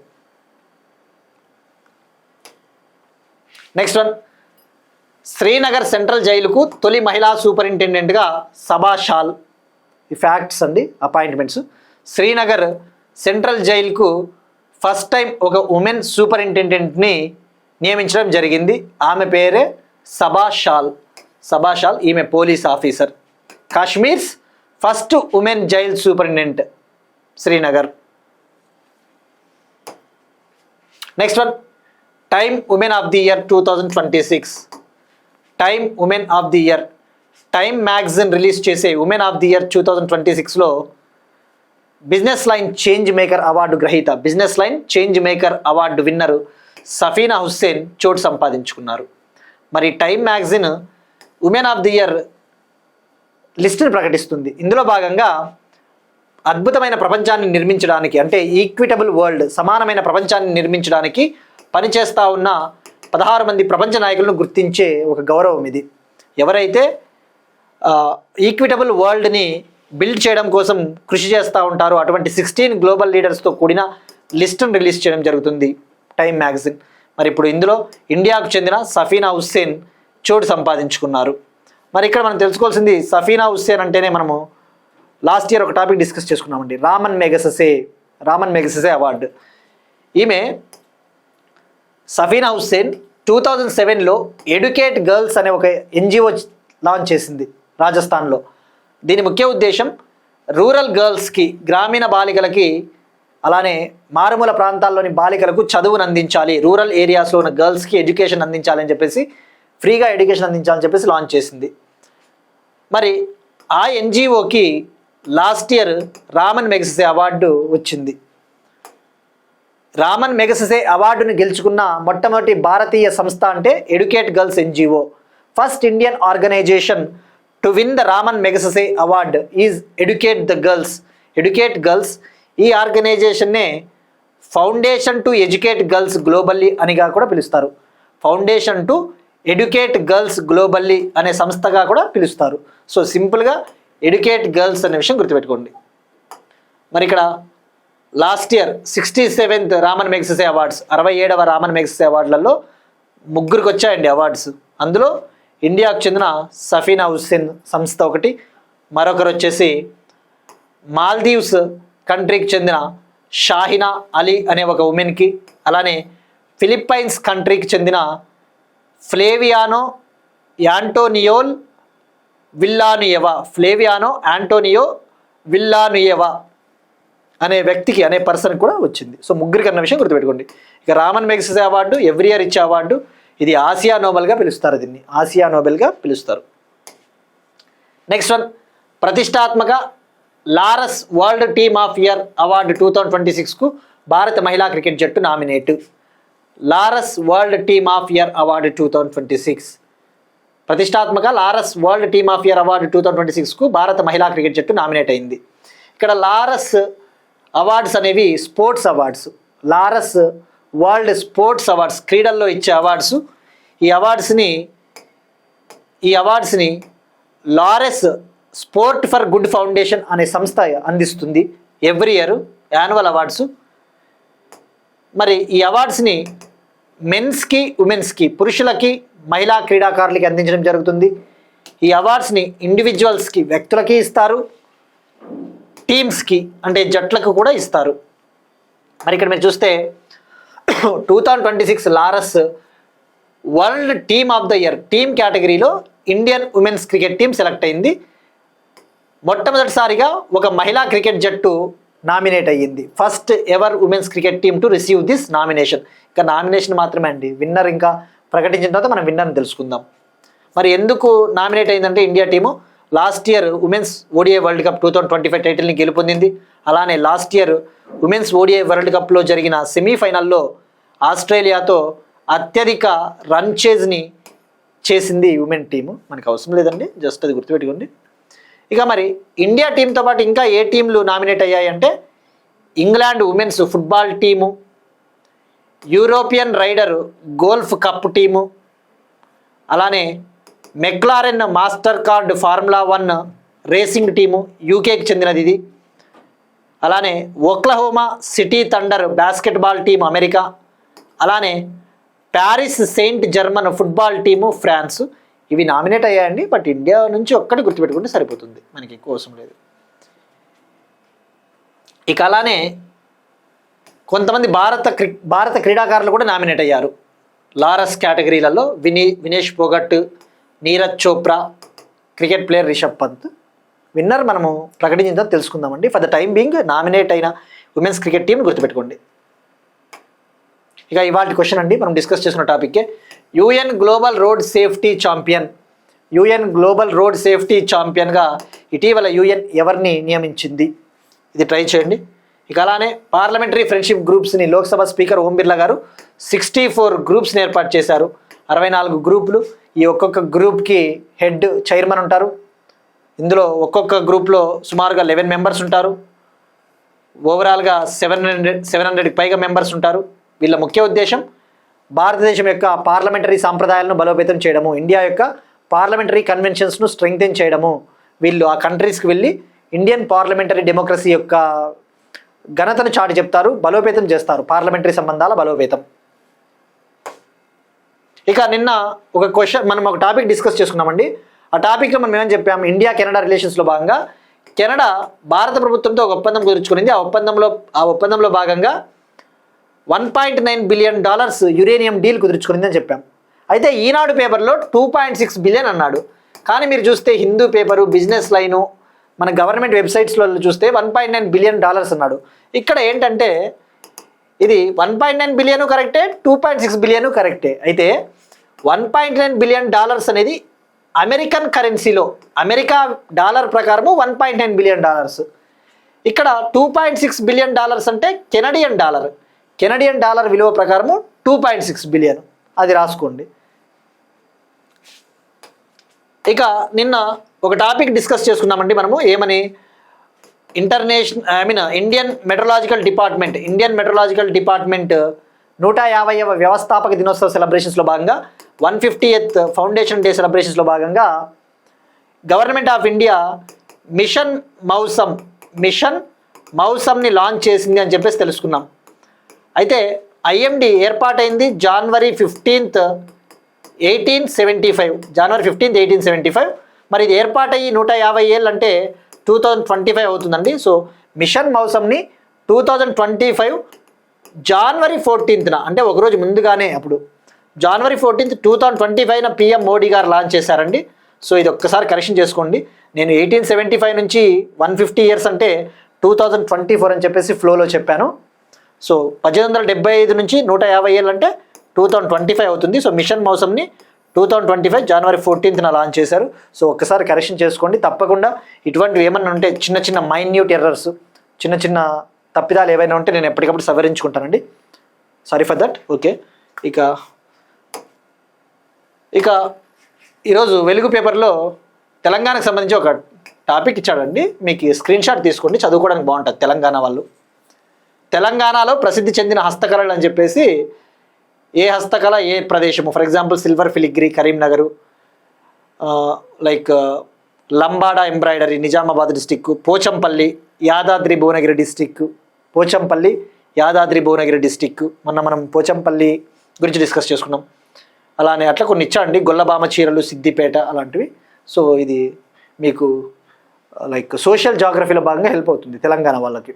నెక్స్ట్ వన్, శ్రీనగర్ సెంట్రల్ జైలుకు తొలి మహిళా సూపరింటెండెంట్గా సబా షాల్. ఈ ఫ్యాక్ట్స్ అండి, అపాయింట్మెంట్స్. శ్రీనగర్ సెంట్రల్ జైలుకు ఫస్ట్ టైం ఒక ఉమెన్ సూపరింటెండెంట్ని నియమించడం జరిగింది. ఆమె పేరే సబా షాల్. ఈమె police officer. Kashmir's first women jail superintendent Srinagar. Next one, Time women of the year 2026. Time women of the year, Time magazine release చేసే ఉమెన్ ఆఫ్ ది ఇయర్ 2026లో business line change maker award గ్రహీత, business line change maker award winner Safeena Hussain చోటు సంపాదించుకున్నారు. మరి Time magazine women of the year లిస్టును ప్రకటిస్తుంది. ఇందులో భాగంగా అద్భుతమైన ప్రపంచాన్ని నిర్మించడానికి, అంటే ఈక్విటబుల్ వరల్డ్, సమానమైన ప్రపంచాన్ని నిర్మించడానికి పనిచేస్తూ ఉన్న 16 మంది ప్రపంచ నాయకులను గుర్తించే ఒక గౌరవం ఇది. ఎవరైతే ఈక్విటబుల్ వరల్డ్ని బిల్డ్ చేయడం కోసం కృషి చేస్తూ ఉంటారో అటువంటి 16 గ్లోబల్ లీడర్స్తో కూడిన లిస్టును రిలీజ్ చేయడం జరుగుతుంది టైమ్ మ్యాగజైన్. మరి ఇప్పుడు ఇందులో ఇండియాకు చెందిన సఫీనా హుస్సేన్ చోటు సంపాదించుకున్నారు. మరి ఇక్కడ మనం తెలుసుకోవాల్సింది, సఫీనా హుస్సేన్ అంటేనే మనము లాస్ట్ ఇయర్ ఒక టాపిక్ డిస్కస్ చేసుకున్నామండి, రామన్ మెగసెసే అవార్డు. ఈమె సఫీనా హుస్సేన్ 2007లో ఎడ్యుకేట్ గర్ల్స్ అనే ఒక NGO లాంచ్ చేసింది రాజస్థాన్లో. దీని ముఖ్య ఉద్దేశం రూరల్ గర్ల్స్కి, గ్రామీణ బాలికలకి అలానే మారుమూల ప్రాంతాల్లోని బాలికలకు చదువును అందించాలి, రూరల్ ఏరియాస్లో ఉన్న గర్ల్స్కి ఎడ్యుకేషన్ అందించాలని చెప్పేసి, ఫ్రీగా ఎడ్యుకేషన్ అందించాలని చెప్పేసి లాంచ్ చేసింది. మరి ఆ ఎన్జిఓకి last year Ramon Magsaysay award వచ్చింది. రామన్ మెగసెసే అవార్డును గెలుచుకున్న మొట్టమొదటి భారతీయ సంస్థ అంటే educate girls NGO. First Indian organisation to win the Ramon Magsaysay award is educate the girls. Educate girls ఈ ఆర్గనైజేషన్నే foundation to educate girls globally అనిగా కూడా పిలుస్తారు. Foundation to educate girls globally అనే సంస్థగా కూడా పిలుస్తారు. సో సింపుల్గా ఎడ్యుకేట్ గర్ల్స్ అనే విషయం గుర్తుపెట్టుకోండి. మరి ఇక్కడ last year 67th Ramon Magsaysay awards, 67వ రామన్ మెగసెసే అవార్డులలో 3 వచ్చాయండి అవార్డ్స్. అందులో ఇండియాకు చెందిన సఫీనా హుస్సేన్ సంస్థ ఒకటి, మరొకరు వచ్చేసి మాల్దీవ్స్ కంట్రీకి చెందిన షాహినా అలీ అనే ఒక ఉమెన్కి, అలానే ఫిలిప్పైన్స్ కంట్రీకి చెందిన ఫ్లేవియానో యాంటోనియో విల్లానుయేవా అనే వ్యక్తికి, అనే పర్సన్ కూడా వచ్చింది. సో 3 అన్న విషయం గుర్తుపెట్టుకోండి. ఇక Ramon Magsaysay award every year ఇచ్చే అవార్డు. ఇది ఆసియా నోబెల్గా పిలుస్తారు, దీన్ని ఆసియా నోబెల్గా పిలుస్తారు. నెక్స్ట్ వన్, ప్రతిష్టాత్మక Laureus world team of year award 2026కు భారత మహిళా క్రికెట్ జట్టు nominate. Laureus world team of year award 2026, ప్రతిష్టాత్మక Laureus world team of year award 2026కు భారత మహిళా క్రికెట్ జట్టు నామినేట్ అయింది. ఇక్కడ లారస్ అవార్డ్స్ అనేవి sports awards. Laureus world sports awards, క్రీడల్లో ఇచ్చే అవార్డ్స్. ఈ అవార్డ్స్ని Laurus sport for good foundation అనే సంస్థ అందిస్తుంది ఎవ్రీ ఇయర్, యాన్యువల్ అవార్డ్స్. మరి ఈ అవార్డ్స్ని మెన్స్కి, ఉమెన్స్కి, పురుషులకి, మహిళా క్రీడాకారులకి అందించడం జరుగుతుంది. ఈ అవార్డ్స్ని ఇండివిజువల్స్కి, వ్యక్తులకి ఇస్తారు, టీమ్స్కి అంటే జట్లకు కూడా ఇస్తారు. మరి ఇక్కడ మీరు చూస్తే 2026 Laureus world team of the year team కేటగిరీలో Indian women's cricket team select అయింది. మొట్టమొదటిసారిగా ఒక మహిళా క్రికెట్ జట్టు నామినేట్ అయ్యింది. First ever women's cricket team to receive this nomination. ఇంకా నామినేషన్ మాత్రమే అండి, విన్నర్ ఇంకా ప్రకటించిన తర్వాత మనం విన్నర్ని తెలుసుకుందాం. మరి ఎందుకు నామినేట్ అయిందంటే India team last year women's ODI world cup 2025 టైటిల్ని గెలుపొందింది. అలానే last year women's ODI world కప్లో జరిగిన సెమీఫైనల్లో ఆస్ట్రేలియాతో అత్యధిక రన్ చేజ్ని చేసింది ఉమెన్ టీము. మనకు అవసరం లేదండి, జస్ట్ అది గుర్తుపెట్టుకోండి. ఇక మరి ఇండియా టీంతో పాటు ఇంకా ఏ టీంలు నామినేట్ అయ్యాయంటే England women's football team, European Ryder golf cup team, అలానే McLaren Mastercard formula 1 racing team, యూకేకి చెందినది ఇది. అలానే Oklahoma City Thunder basketball team America, అలానే Paris Saint Germain football team France. ఇవి నామినేట్ అయ్యాయండి, బట్ ఇండియా నుంచి ఒక్కటి గుర్తుపెట్టుకుంటే సరిపోతుంది, మనకి ఎక్కువ అవసరం లేదు. ఇక అలానే కొంతమంది భారత క్రీడాకారులు కూడా నామినేట్ అయ్యారు లారస్ కేటగిరీలలో. Vinesh Phogat, Neeraj Chopra, cricket player Rishabh Pant. Winner మనము ప్రకటించిందో తెలుసుకుందామండి. For the time being nominate అయిన ఉమెన్స్ క్రికెట్ టీం గుర్తుపెట్టుకోండి. ఇక ఇవాళ క్వశ్చన్ అండి, మనం డిస్కస్ చేసిన టాపిక్కే UN global road safety champion. UN global road safety ఛాంపియన్గా ఇటీవల యుఎన్ ఎవరిని నియమించింది? ఇది ట్రై చేయండి. ఇక అలానే పార్లమెంటరీ ఫ్రెండ్షిప్ గ్రూప్స్ని లోక్సభ స్పీకర్ ఓం బిర్లా గారు 64 గ్రూప్స్ని ఏర్పాటు చేశారు. 64 గ్రూపులు. ఈ ఒక్కొక్క గ్రూప్కి హెడ్ చైర్మన్ ఉంటారు. ఇందులో ఒక్కొక్క గ్రూప్లో సుమారుగా 11 మెంబర్స్ ఉంటారు. ఓవరాల్గా 700కి పైగా మెంబర్స్ ఉంటారు. వీళ్ళ ముఖ్య ఉద్దేశం భారతదేశం యొక్క పార్లమెంటరీ సాంప్రదాయాలను బలోపేతం చేయడము, ఇండియా యొక్క పార్లమెంటరీ కన్వెన్షన్స్ను స్ట్రెంగ్తెన్ చేయడము. వీళ్ళు ఆ కంట్రీస్కి వెళ్ళి ఇండియన్ పార్లమెంటరీ డెమోక్రసీ యొక్క ఘనతను చాటి చెప్తారు, బలోపేతం చేస్తారు, పార్లమెంటరీ సంబంధాల బలోపేతం. ఇక నిన్న ఒక క్వశ్చన్, మనం ఒక టాపిక్ డిస్కస్ చేసుకున్నామండి. ఆ టాపిక్లో మనం ఏమని చెప్పాము, ఇండియా కెనడా రిలేషన్స్లో భాగంగా కెనడా భారత ప్రభుత్వంతో ఒక ఒప్పందం కుదుర్చుకునింది. ఆ ఒప్పందంలో భాగంగా $1.9 బిలియన్ యురేనియం డీల్ కుదుర్చుకునింది అని చెప్పాం. అయితే ఈనాడు పేపర్లో 2.6 బిలియన్ అన్నాడు. కానీ మీరు చూస్తే హిందూ పేపరు, బిజినెస్ లైను, మన గవర్నమెంట్ వెబ్సైట్స్లో చూస్తే $1.9 బిలియన్ అన్నాడు. ఇక్కడ ఏంటంటే ఇది 1.9 బిలియన్ కరెక్టే, 2.6 బిలియన్ కరెక్టే. అయితే $1.9 బిలియన్ అనేది అమెరికన్ కరెన్సీలో, అమెరికా డాలర్ ప్రకారము $1.9 బిలియన్. ఇక్కడ 2.6 బిలియన్ అంటే కెనడియన్ డాలర్ విలువ ప్రకారము 2.6 బిలియన్. అది రాసుకోండి. ఇక నిన్న ఒక టాపిక్ డిస్కస్ చేసుకున్నామండి మనము, ఏమని, ఇండియన్ మెట్రలాజికల్ డిపార్ట్మెంట్ 150వ వ్యవస్థాపక దినోత్సవ సెలబ్రేషన్స్లో భాగంగా 150th ఫౌండేషన్ డే సెలబ్రేషన్స్లో భాగంగా గవర్నమెంట్ ఆఫ్ ఇండియా మిషన్ మౌసమ్ని లాంచ్ చేసింది అని చెప్పేసి తెలుసుకున్నాం. అయితే ఐఎండి ఏర్పాటైంది జనవరి 15th, 1875. మరి ఇది ఏర్పాటయ్యి 150 ఏళ్ళు అంటే 2025 అవుతుందండి. సో మిషన్ మౌసమ్ని 2025 జనవరి 14th, అంటే ఒకరోజు ముందుగానే, అప్పుడు జనవరి 14th 2025 పిఎం మోడీ గారు లాంచ్ చేశారండి. సో ఇది ఒక్కసారి కరెక్షన్ చేసుకోండి. నేను 1875 నుంచి 150 ఇయర్స్ అంటే 2024 అని చెప్పేసి ఫ్లోలో చెప్పాను. సో 1875 నుంచి 150 ఏళ్ళు అంటే 2025 అవుతుంది. సో మిషన్ మౌసమ్ని 2025 జనవరి 14th లాంచ్ చేశారు. సో ఒక్కసారి కరెక్షన్ చేసుకోండి తప్పకుండా. ఇటువంటివి ఏమన్నా ఉంటే చిన్న మైన్యూట్ ఎర్రర్స్, చిన్న తప్పిదాలు ఏవైనా ఉంటే నేను ఎప్పటికప్పుడు సవరించుకుంటానండి. Sorry for that. ఓకే, ఇక ఈరోజు వెలుగు పేపర్లో తెలంగాణకు సంబంధించి ఒక టాపిక్ ఇచ్చాడండి. మీకు స్క్రీన్ షాట్ తీసుకోండి, చదువుకోవడానికి బాగుంటుంది. తెలంగాణ వాళ్ళు, తెలంగాణలో ప్రసిద్ధి చెందిన హస్తకళలు అని చెప్పేసి, ఏ హస్తకళ ఏ ప్రదేశము, for example silver filigree Karimnagar, like Lambada embroidery Nizamabad district, Pochampalli Yadadri Bhuvanagiri district. మనం పోచంపల్లి గురించి డిస్కస్ చేసుకున్నాం. అలానే అట్లా కొన్ని ఇచ్చాండి, గొల్లబామ చీరలు సిద్దిపేట అలాంటివి. సో ఇది మీకు లైక్ సోషల్ జాగ్రఫీలో భాగంగా హెల్ప్ అవుతుంది తెలంగాణ వాళ్ళకి.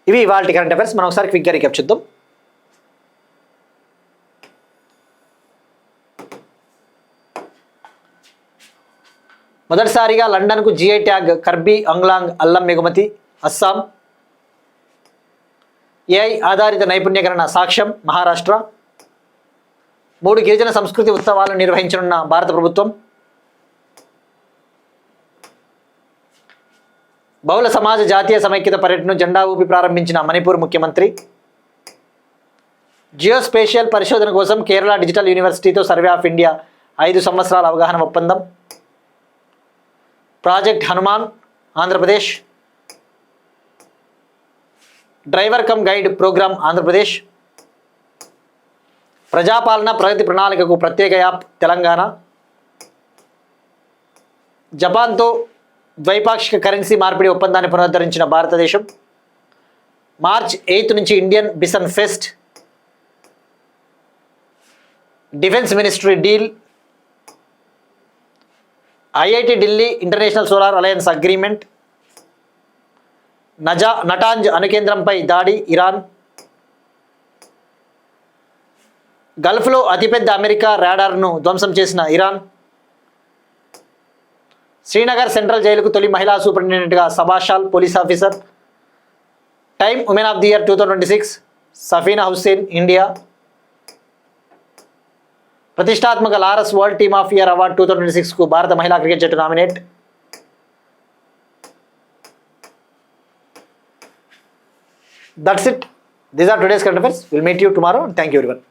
ఇవి ఇవాళ కరెంట్ అఫైర్స్. మనం ఒకసారి క్విక్గా రీక్యాప్ చేద్దాం. మొదటిసారిగా లండన్కు జిఐ ట్యాగ్ కర్బీ అంగ్లాంగ్ అల్లం ఎగుమతి అస్సాం. ఏఐ ఆధారిత నైపుణ్యకరణ సాక్ష్యం మహారాష్ట్ర. 3 గిరిజన సంస్కృతి ఉత్సవాలను నిర్వహించనున్న భారత ప్రభుత్వం. బహుళ సమాజ జాతీయ సమైక్యత పర్యటనను జెండా ఊపి ప్రారంభించిన మణిపూర్ ముఖ్యమంత్రి. జియోస్పేషియల్ పరిశోధన కోసం కేరళ డిజిటల్ యూనివర్సిటీతో సర్వే ఆఫ్ ఇండియా 5 సంవత్సరాల అవగాహన ఒప్పందం. Project Hanuman Andhra Pradesh. Driver cum guide programme Andhra Pradesh. ప్రజాపాలన ప్రగతి ప్రణాళికకు ప్రత్యేక యాప్ తెలంగాణ. జపాన్తో ద్వైపాక్షిక కరెన్సీ మార్పిడి ఒప్పందాన్ని పునరుద్ధరించిన భారతదేశం. మార్చ్ 8 నుంచి Indian bison fest. Defence ministry deal. IIT Delhi international solar alliance agreement. Natanz అణుకేంద్రంపై దాడి ఇరాన్. గల్ఫ్లో అతిపెద్ద అమెరికా రాడార్ను ధ్వంసం చేసిన ఇరాన్. శ్రీనగర్ సెంట్రల్ జైలుకు తొలి మహిళా సూపరింటెండెంట్గా Saba Shal police officer. Time women of the year 2026 Safeena Husain India. ప్రతిష్టాత్మక Laureus world team of year award 2026కు భారత మహిళా క్రికెట్ జట్టు nominate. That's it. These are today's current affairs. Will meet you tomorrow. Thank you everyone.